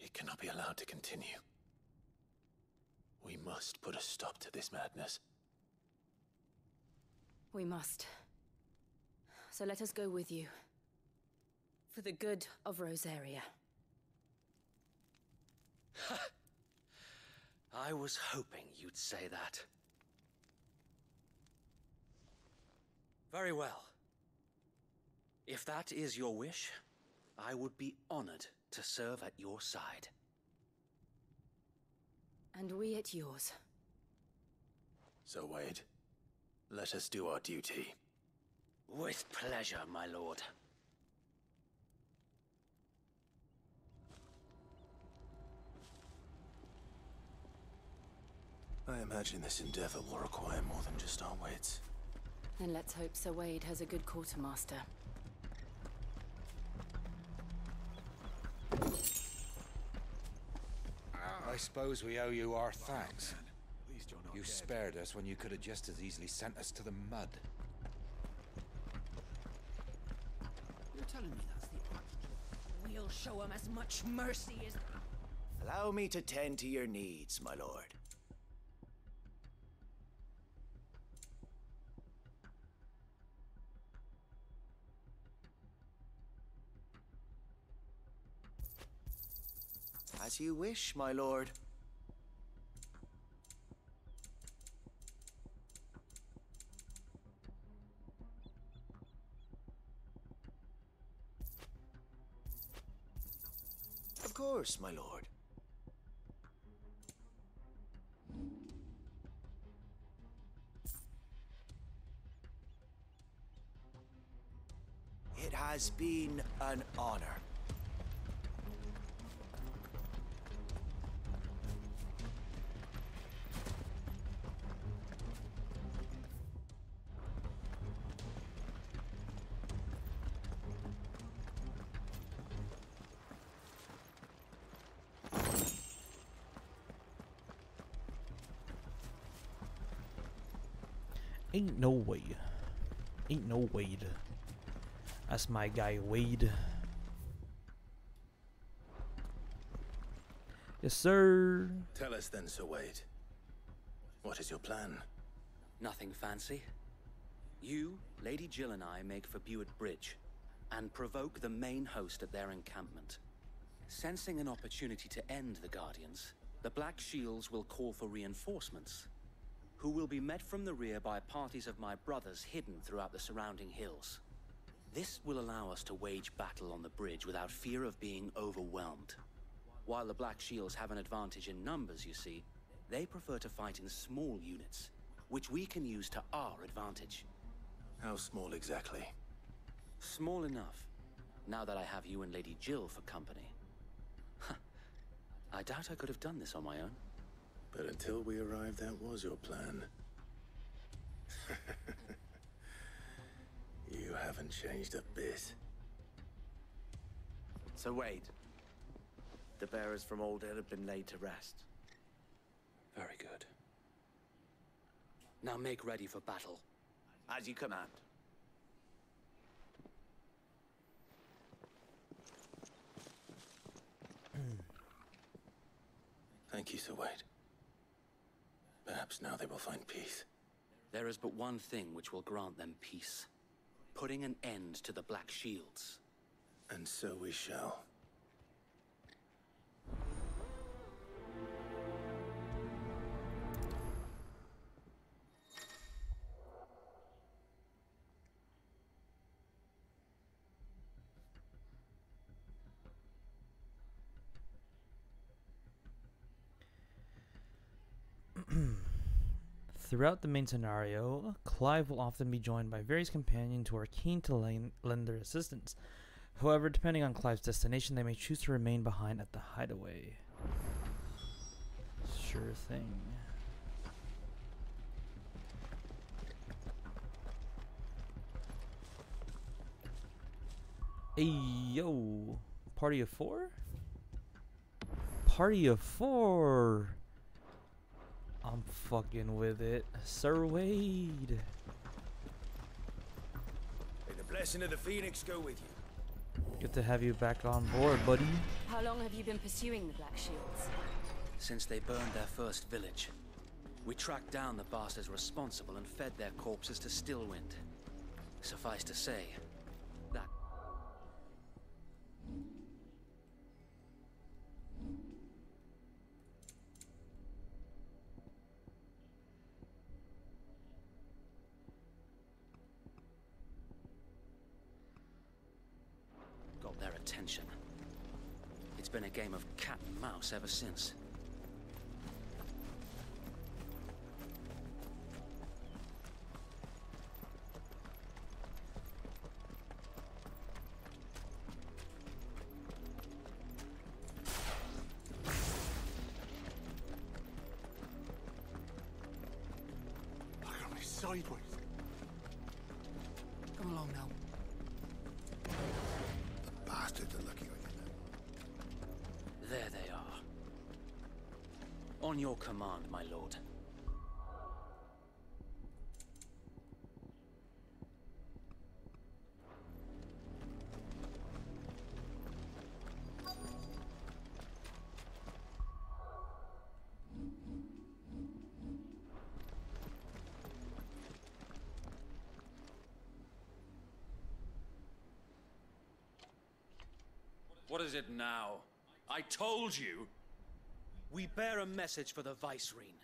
C: It cannot be allowed to continue. We must put a stop to this madness.
B: We must. So let us go with you. For the good of Rosaria.
R: I was hoping you'd say that. Very well. If that is your wish, I would be honored to serve at your side.
B: And we at yours.
C: So, Wade, let us do our duty.
R: With pleasure, my lord.
C: I imagine this endeavor will require more than just our wits.
B: Then let's hope Sir Wade has a good quartermaster.
H: I suppose we owe you our thanks. You spared us when you could have just as easily sent us to the mud.
J: You're telling me that's the Archduke? We'll show him as much mercy as...
S: Allow me to tend to your needs, my lord. As you wish, my lord. Of course, my lord. has been an honor.
A: Ain't no way. Ain't no Wade. That's my guy, Wade. Yes, sir.
C: Tell us then, Sir Wade. What is your plan?
R: Nothing fancy. You, Lady Jill and I make for Buett Bridge and provoke the main host at their encampment. Sensing an opportunity to end the Guardians, the Black Shields will call for reinforcements, who will be met from the rear by parties of my brothers hidden throughout the surrounding hills. This will allow us to wage battle on the bridge without fear of being overwhelmed. While the Black Shields have an advantage in numbers, you see, they prefer to fight in small units, which we can use to our advantage.
C: How small exactly?
R: Small enough, now that I have you and Lady Jill for company. I doubt I could have done this on my own.
C: But until we arrived, that was your plan. You haven't changed a bit.
S: So Wade, the bearers from Old Hill have been laid to rest.
R: Very good. Now make ready for battle.
S: As you command.
C: Thank you, Sir Wade. Perhaps now they will find peace.
R: There is but one thing which will grant them peace. Putting an end to the Black Shields.
C: And so we shall.
A: Throughout the main scenario, Clive will often be joined by various companions who are keen to lend their assistance. However, depending on Clive's destination, they may choose to remain behind at the hideaway. Sure thing. Hey, yo. Party of 4? Party of 4! I'm fucking with it. Sir Wade.
S: May the blessing of the Phoenix go with you.
A: Good to have you back on board, buddy.
B: How long have you been pursuing the Black Shields?
R: Since they burned their first village. We tracked down the bastards responsible and fed their corpses to Stillwind. Suffice to say, that... got their attention. It's been a game of cat and mouse ever since.
F: Look at me sideways.
J: Come along now.
F: The bastards are looking at you now.
R: There they are. On your command, my lord.
O: What is it now? I told you!
R: We bear a message for the Vicereine.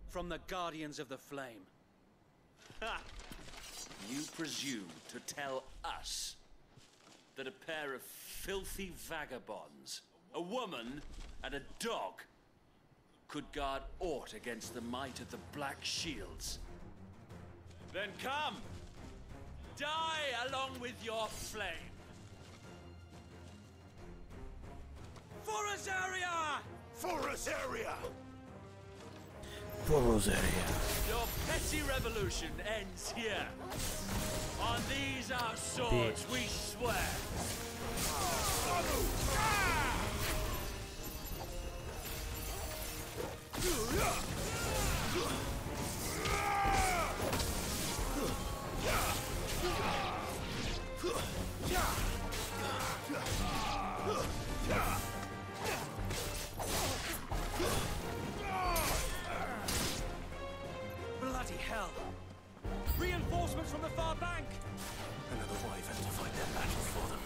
R: From the Guardians of the Flame.
O: Ha! You presume to tell us that a pair of filthy vagabonds, a woman and a dog, could guard aught against the might of the Black Shields? Then come! Die along with your flame!
P: Forest area!
A: Forest area.
O: Your petty revolution ends here. On these our swords we swear.
J: Bloody hell! Reinforcements from the far bank!
C: Another wyvern to fight their battle for them.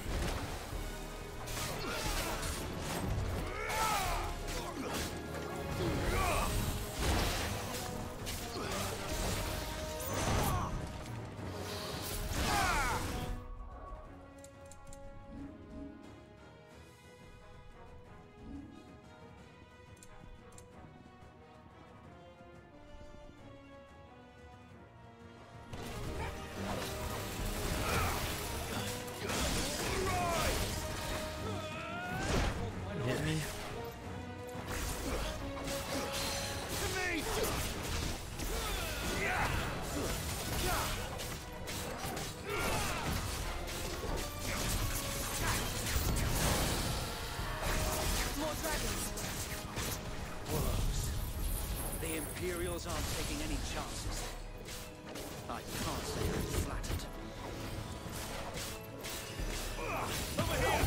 A: Hit me.
J: More dragons! Wolves. The Imperials aren't taking any chances. I can't say I'm flattered.
P: Over here!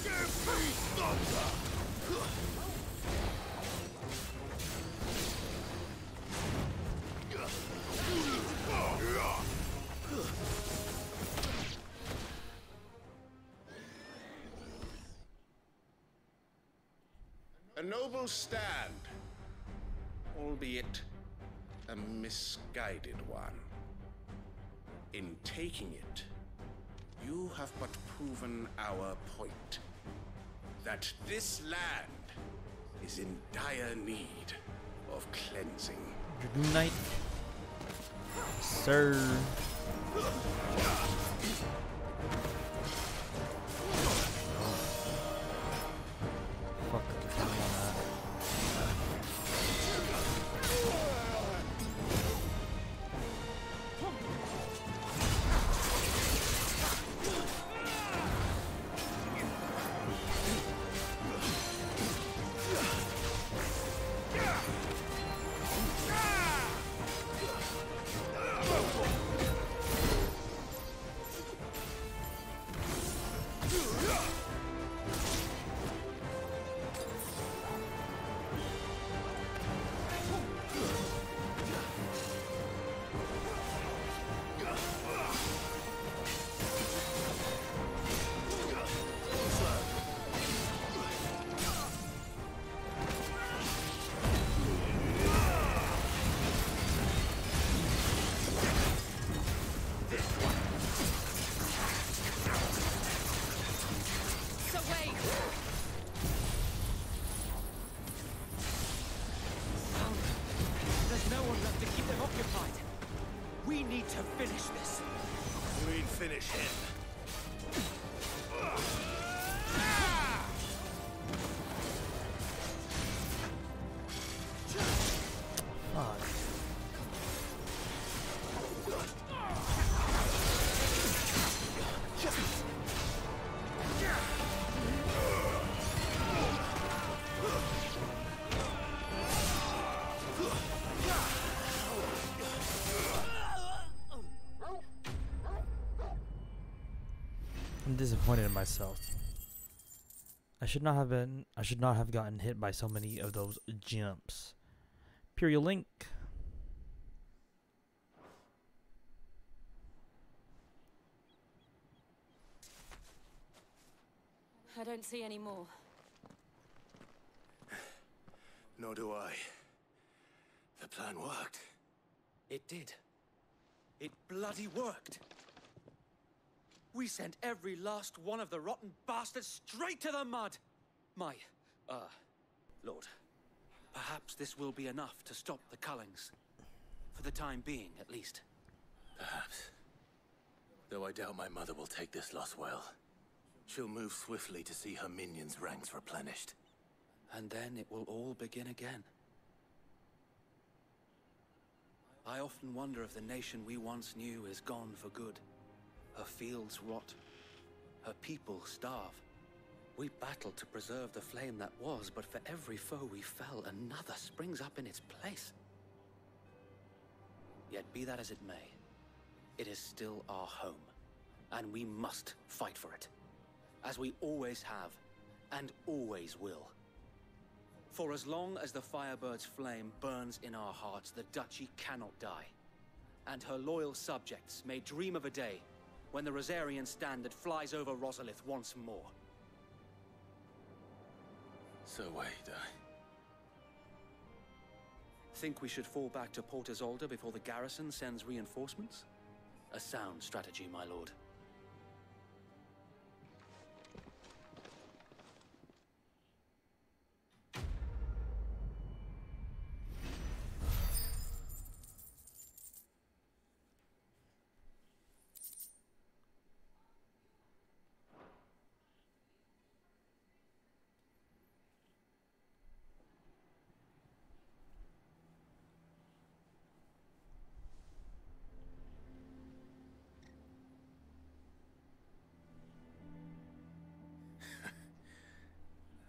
P: Give me thunder!
E: A noble stand, albeit a misguided one. In taking it, you have but proven our point. That this land is in dire need of cleansing.
A: Dragoon Knight. Sir. Fuck the on that.
J: There's no one left to keep them occupied. We need to finish this.
P: You mean finish him?
A: Fuck. I'm disappointed in myself. I should not have gotten hit by so many of those jumps. Imperial Link.
B: I don't see any more.
C: Nor do I. The plan worked.
J: It did. It bloody worked. We sent every last one of the rotten bastards straight to the mud! My, Lord, perhaps this will be enough to stop the Cullings. For the time being, at least.
C: Perhaps. Though I doubt my mother will take this loss well. She'll move swiftly to see her minions' ranks replenished.
R: And then it will all begin again. I often wonder if the nation we once knew is gone for good. Her fields rot. Her people starve. We battled to preserve the flame that was, but for every foe we fell, another springs up in its place. Yet be that as it may, it is still our home, and we must fight for it, as we always have, and always will. For as long as the Firebird's flame burns in our hearts, the Duchy cannot die, and her loyal subjects may dream of a day when the Rosarian standard flies over Rosalith once more.
C: So wait,
R: Think we should fall back to Port Isolde before the garrison sends reinforcements? A sound strategy, my lord.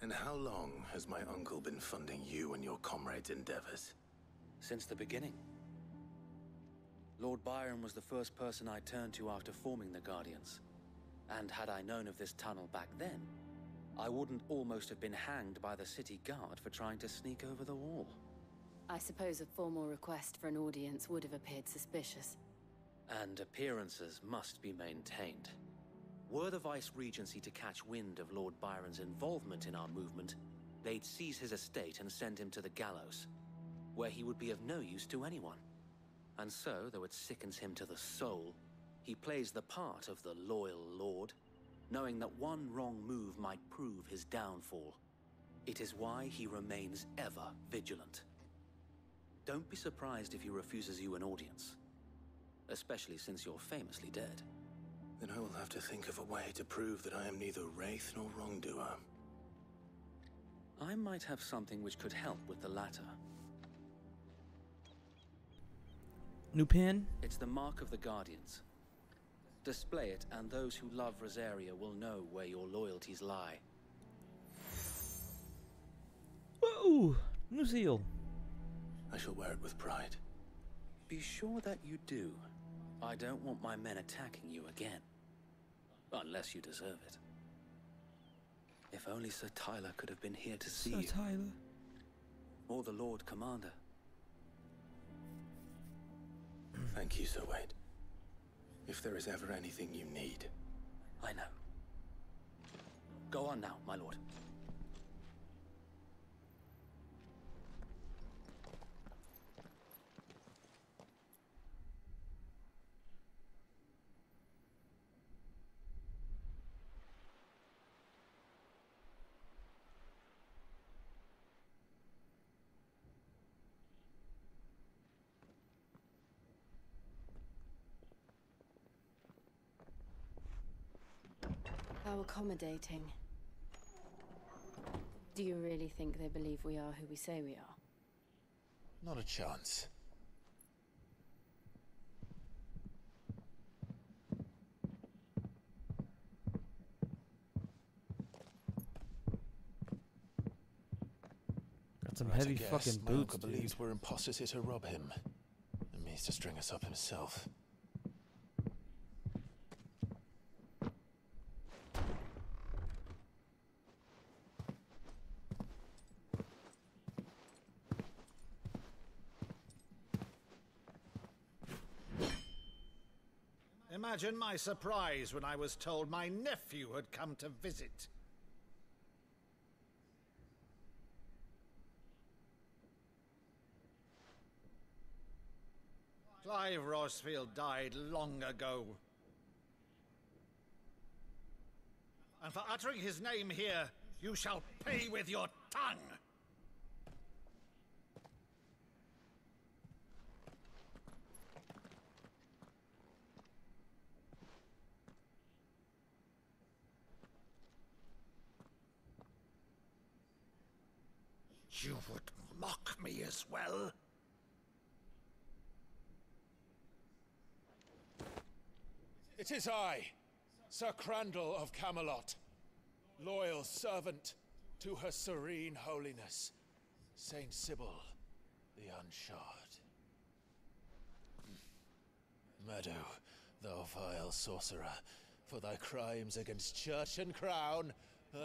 C: And how long has my uncle been funding you and your comrades' endeavors?
R: Since the beginning. Lord Byron was the first person I turned to after forming the Guardians. And had I known of this tunnel back then, I wouldn't almost have been hanged by the city guard for trying to sneak over the wall.
B: I suppose a formal request for an audience would have appeared suspicious.
R: And appearances must be maintained. Were the Vice-Regency to catch wind of Lord Byron's involvement in our movement, they'd seize his estate and send him to the gallows, where he would be of no use to anyone. And so, though it sickens him to the soul, he plays the part of the loyal lord, knowing that one wrong move might prove his downfall. It is why he remains ever vigilant. Don't be surprised if he refuses you an audience, especially since you're famously dead.
C: Then I will have to think of a way to prove that I am neither wraith nor wrongdoer.
R: I might have something which could help with the latter.
A: New pin?
R: It's the mark of the Guardians. Display it, and those who love Rosaria will know where your loyalties lie.
A: Whoa! New seal.
C: I shall wear it with pride.
R: Be sure that you do. I don't want my men attacking you again. Unless you deserve it. If only Sir Tyler could have been here to see you.
A: Sir Tyler.
R: Or the Lord Commander.
C: Thank you, Sir Wade. If there is ever anything you need.
R: I know. Go on now, my lord.
B: How accommodating. Do you really think they believe we are who we say we are?
C: Not a chance.
A: Got some
C: Right,
A: heavy
C: I guess
A: fucking
C: my
A: boots,
C: uncle
A: dude.
C: believes we're imposters here to rob him. And means to string us up himself.
P: Imagine my surprise when I was told my nephew had come to visit. Clive Rosfield died long ago. And for uttering his name here, you shall pay with your tongue! You would mock me as well?
D: It is I, Sir Crandall of Camelot, loyal servant to Her Serene Holiness, Saint Sybil the Unshod. Meadow, thou vile sorcerer, for thy crimes against church and crown,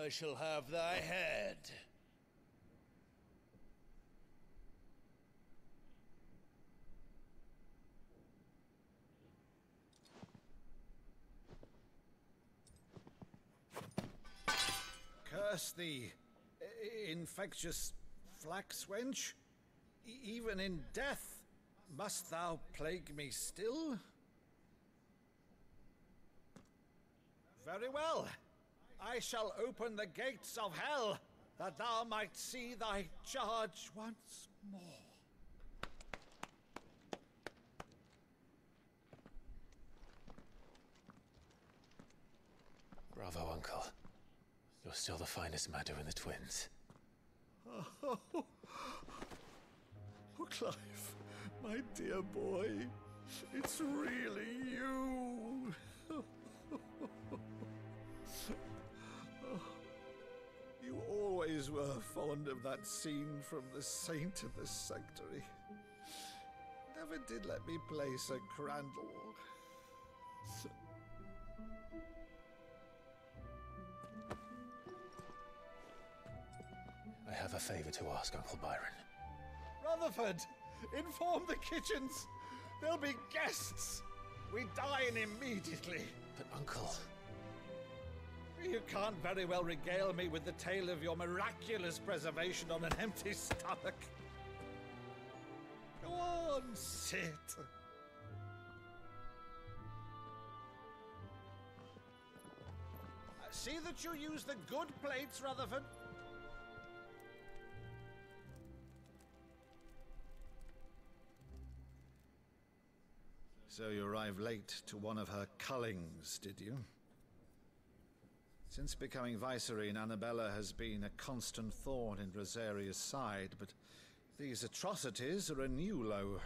D: I shall have thy head.
P: Curse thee, infectious flax wench. Even in death, must thou plague me still? Very well. I shall open the gates of hell, that thou might see thy charge once more.
C: Bravo, Uncle. You're still the finest Maddo in the twins.
P: Oh, Clive, my dear boy, it's really you. You always were fond of that scene from The Saint in the Sanctuary. Never did let me play Sir Crandall.
C: I have a favor to ask, Uncle Byron.
P: Rutherford, inform the kitchens. There'll be guests. We dine immediately.
C: But, Uncle...
P: You can't very well regale me with the tale of your miraculous preservation on an empty stomach. Go on, sit. See that you use the good plates, Rutherford. So you arrived late to one of her cullings, did you? Since becoming Vicereine, Annabella has been a constant thorn in Rosaria's side, but these atrocities are a new low.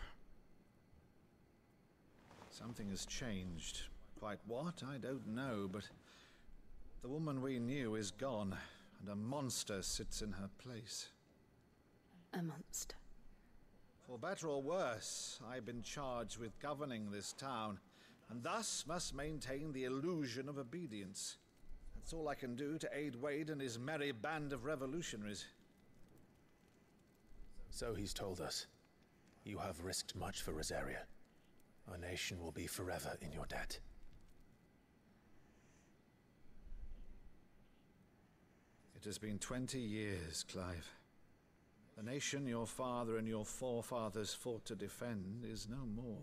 P: Something has changed. Quite what, I don't know, but the woman we knew is gone, and a monster sits in her place.
B: A monster.
P: For better or worse, I've been charged with governing this town, and thus must maintain the illusion of obedience. That's all I can do to aid Wade and his merry band of revolutionaries.
C: So he's told us. You have risked much for Rosaria. Our nation will be forever in your debt.
P: It has been 20 years, Clive. The nation your father and your forefathers fought to defend is no more.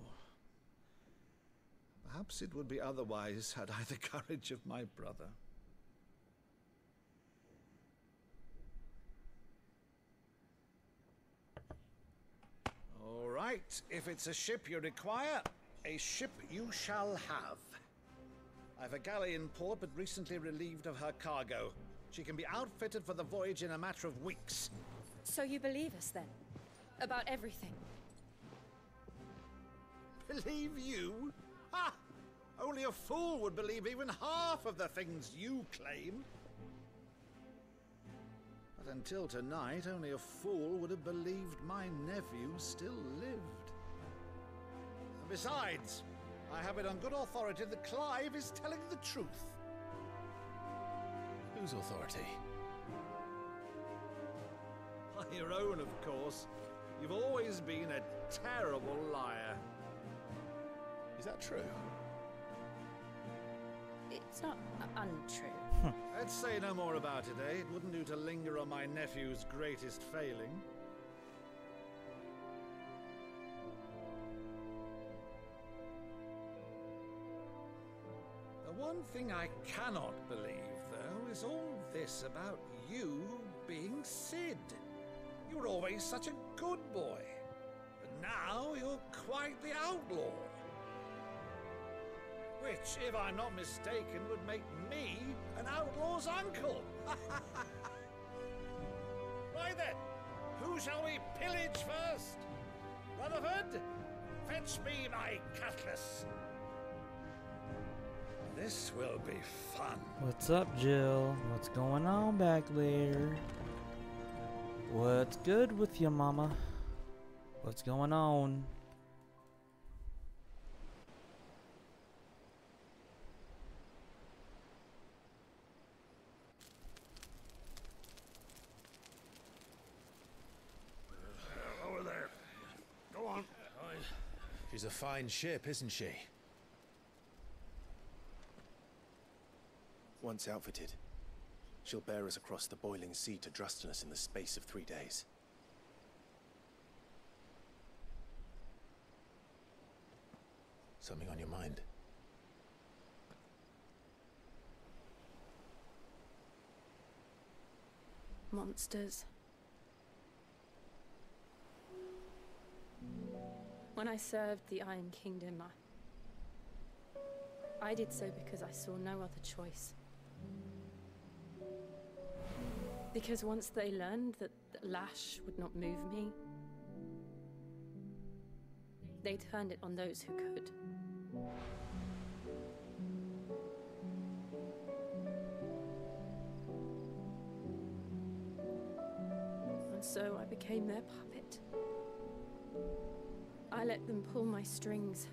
P: Perhaps it would be otherwise had I the courage of my brother. All right, if it's a ship you require, a ship you shall have. I've a galley in port, but recently relieved of her cargo. She can be outfitted for the voyage in a matter of weeks.
B: So you believe us then? About everything?
P: Believe you? Ha! Only a fool would believe even half of the things you claim. But until tonight, only a fool would have believed my nephew still lived. And besides, I have it on good authority that Clive is telling the truth.
C: Whose authority?
P: Your own, of course. You've always been a terrible liar.
C: Is that true?
B: It's not untrue.
P: Let's say no more about it, eh? It wouldn't do to linger on my nephew's greatest failing. The one thing I cannot believe, though, is all this about you being Sid. You were always such a good boy, but now you're quite the outlaw. Which, if I'm not mistaken, would make me an outlaw's uncle. Right then, Who shall we pillage first? Rutherford, fetch me my cutlass. This will be fun.
A: What's up, Jill? What's going on back there? What's good with your mama? What's going on?
P: Over there. Go on.
C: She's a fine ship, isn't she? Once outfitted, she'll bear us across the boiling sea to Drustinus in the space of 3 days. Something on your mind?
B: Monsters. When I served the Iron Kingdom, I did so because I saw no other choice. Because once they learned that Lash would not move me, they turned it on those who could. And so I became their puppet. I let them pull my strings,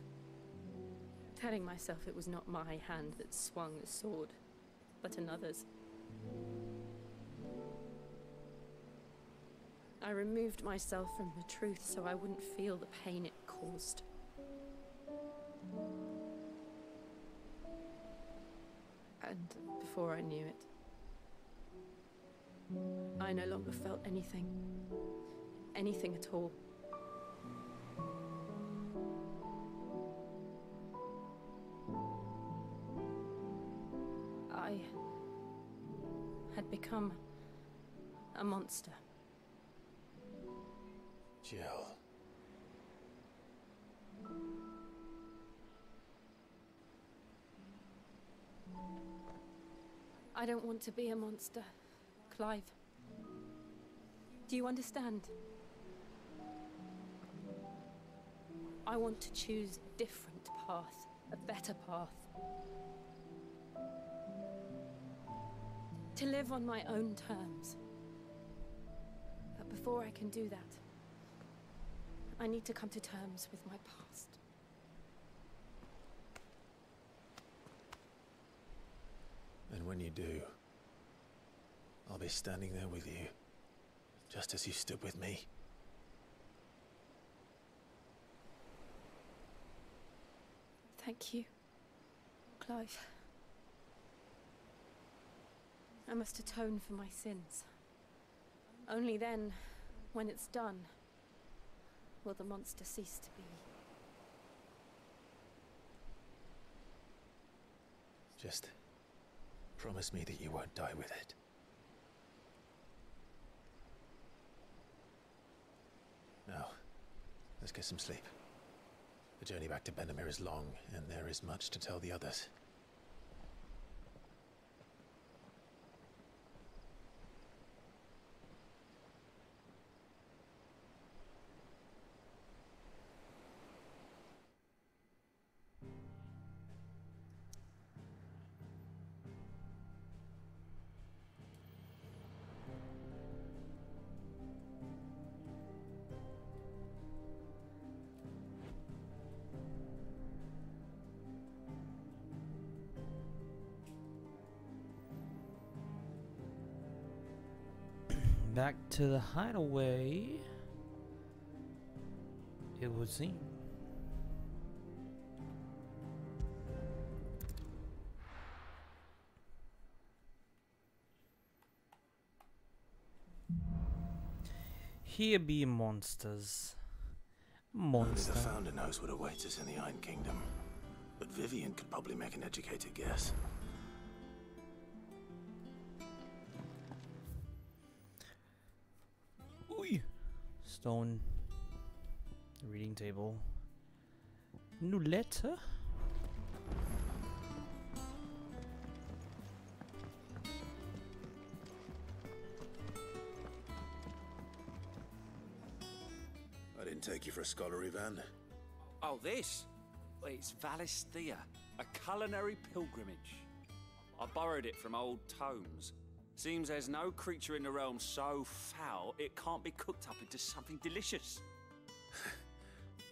B: telling myself it was not my hand that swung the sword, but another's. I removed myself from the truth so I wouldn't feel the pain it caused. And before I knew it, I no longer felt anything. Anything at all. I had become a monster.
C: Jill.
B: I don't want to be a monster, Clive. Do you understand? I want to choose a different path, a better path. To live on my own terms. But before I can do that, I need to come to terms with my past.
C: And when you do, I'll be standing there with you, just as you stood with me.
B: Thank you, Clive. I must atone for my sins. Only then, when it's done, will the monster cease to be.
C: Just promise me that you won't die with it. Now, let's get some sleep. The journey back to Benamir is long, and there is much to tell the others.
A: Back to the hideaway, it would seem. Here be monsters.
C: Only the Founder knows what awaits us in the Iron Kingdom, but Vivian could probably make an educated guess.
A: Stone reading table. New letter.
C: take you for a scholarly van.
J: Oh, this? Well, it's Valisthea, a culinary pilgrimage. I borrowed it from old tomes. Seems there's no creature in the realm so foul it can't be cooked up into something delicious.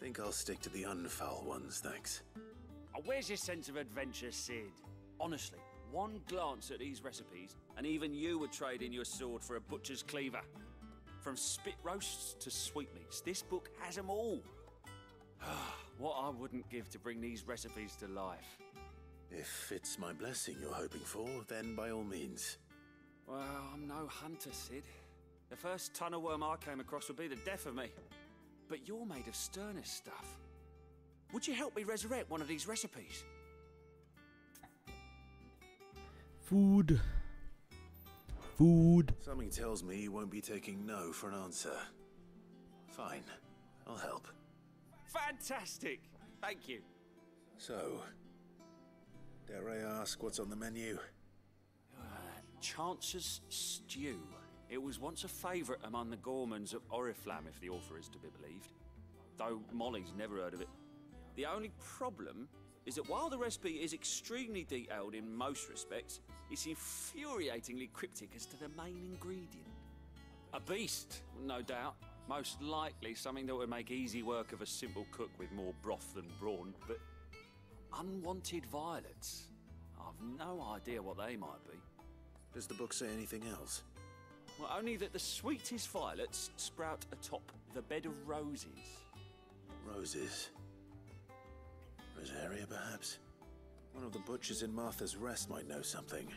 C: Think I'll stick to the unfoul ones, thanks.
J: Oh, where's your sense of adventure, Sid? Honestly, one glance at these recipes, and even you would trade in your sword for a butcher's cleaver. From spit roasts to sweetmeats, this book has them all. What I wouldn't give to bring these recipes to life.
C: If it's my blessing you're hoping for, then by all means.
J: Well, I'm no hunter, Sid. The first ton of worm I came across would be the death of me. But you're made of sterner stuff. Would you help me resurrect one of these recipes?
A: Food. Food.
C: Something tells me you won't be taking no for an answer. Fine, I'll help.
J: Fantastic! Thank you.
C: So, dare I ask what's on the menu?
J: Chance's Stew. It was once a favourite among the gourmands of Oriflamme, if the author is to be believed. Though Molly's never heard of it. The only problem is that while the recipe is extremely detailed in most respects, it's infuriatingly cryptic as to the main ingredient. A beast, no doubt. Most likely something that would make easy work of a simple cook with more broth than brawn, but unwanted violets. I've no idea what they might be.
C: Does the book say anything else?
J: Well, only that the sweetest violets sprout atop the bed of roses.
C: Roses. Rosaria, perhaps? One of the butchers in Martha's Rest might know something.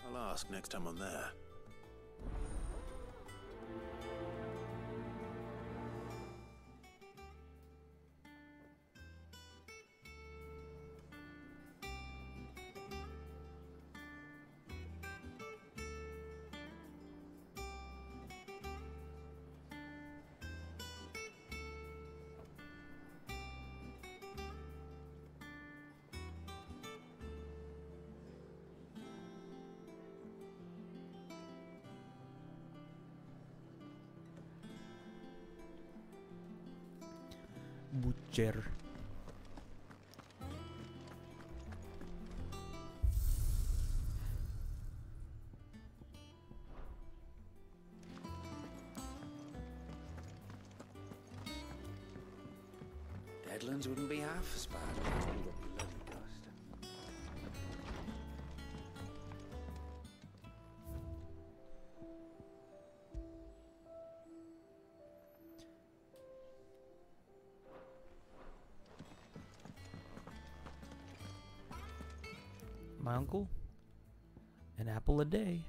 C: I'll ask next time I'm there.
A: Butcher.
H: Deadlands wouldn't be half as bad without all the bloody dust.
A: My uncle, an apple a day.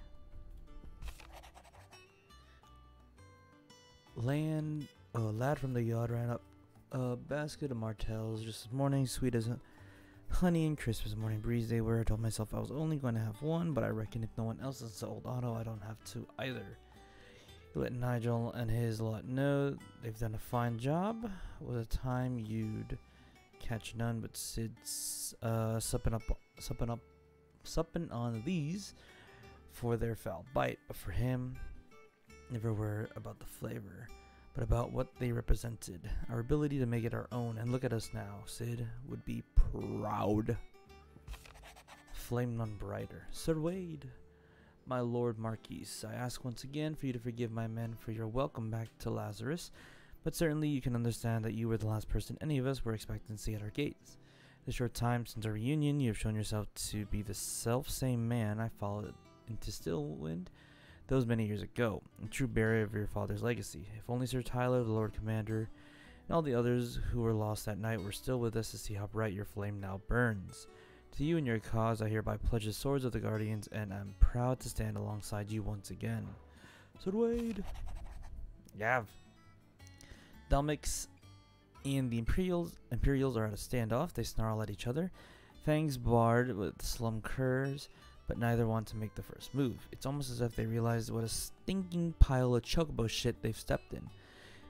A: A lad from the yard ran up a basket of martels just this morning, sweet as honey and crisp as a morning breeze they were. I told myself I was only going to have one, but I reckon if no one else has old Otto, I don't have to either. He let Nigel and his lot know they've done a fine job. Was a time you'd catch none but Sid's supping on these for their foul bite, but for him, never were about the flavor, but about what they represented, our ability to make it our own. And look at us now. Sid would be proud. Flame none brighter. Sir Wade, my Lord Marquis, I ask once again for you to forgive my men for your welcome back to Lazarus, but certainly you can understand that you were the last person any of us were expecting to see at our gates. The short time since our reunion, you have shown yourself to be the self-same man I followed into Stillwind those many years ago, a true bearer of your father's legacy. If only Sir Tyler, the Lord Commander, and all the others who were lost that night were still with us to see how bright your flame now burns. To you and your cause, I hereby pledge the swords of the Guardians, and I'm proud to stand alongside you once again. Sir Wade. Yav. Dalmix and the Imperials are at a standoff. They snarl at each other, fangs barred with slum curs, but neither want to make the first move. It's almost as if they realize what a stinking pile of chocobo shit they've stepped in.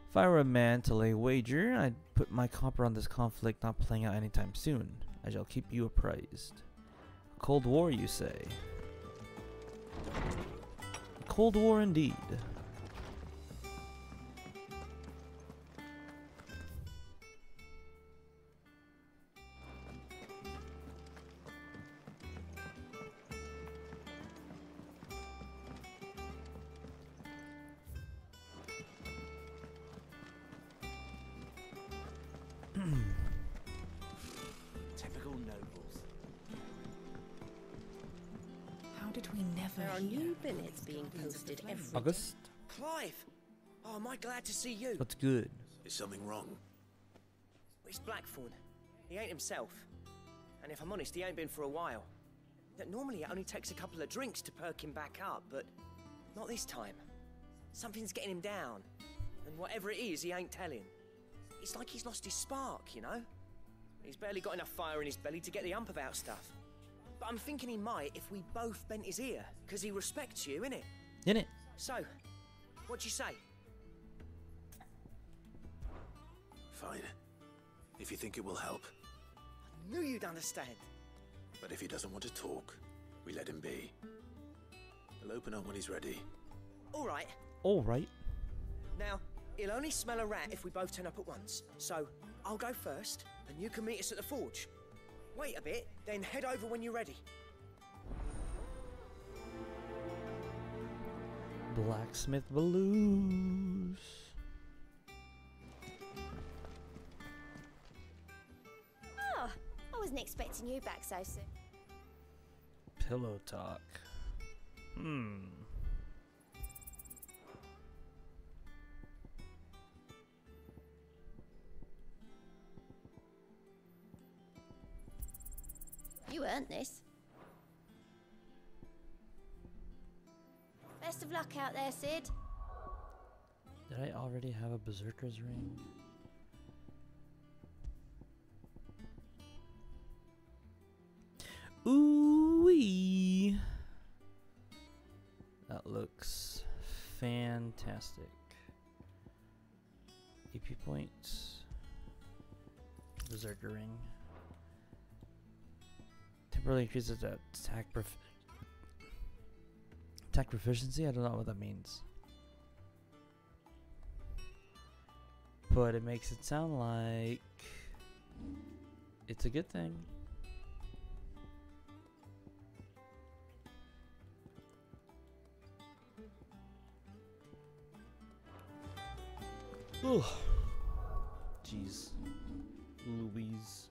A: If I were a man to lay wager, I'd put my copper on this conflict not playing out anytime soon. I shall keep you apprised. A Cold War, you say? A Cold War indeed.
J: did we never
T: There are
J: hear?
T: new billets being posted every day.
A: August?
U: Clive! Oh, am I glad to see you?
A: What's good?
C: Is something wrong?
U: It's Blackthorn. He ain't himself. And if I'm honest, he ain't been for a while. That normally it only takes a couple of drinks to perk him back up, but not this time. Something's getting him down. And whatever it is, he ain't telling. It's like he's lost his spark, you know? He's barely got enough fire in his belly to get the ump about stuff. But I'm thinking he might if we both bent his ear, because he respects you, innit?
A: Innit?
U: So, what'd you say?
C: Fine. If you think it will help.
U: I knew you'd understand.
C: But if he doesn't want to talk, we let him be. He'll open up when he's ready.
U: All right.
A: All right.
U: Now, he'll only smell a rat if we both turn up at once. So, I'll go first, and you can meet us at the forge. Wait a bit, then head over when you're ready.
A: Blacksmith Blues.
G: Oh, I wasn't expecting you back so soon.
A: Pillow talk.
G: You earned this. Best of luck out there, Sid.
A: Did I already have a Berserker's ring? Ooh-wee. That looks fantastic. EP points. Berserker ring. Temporarily increases attack proficiency? I don't know what that means. But it makes it sound like it's a good thing. Ugh. Jeez. Louise.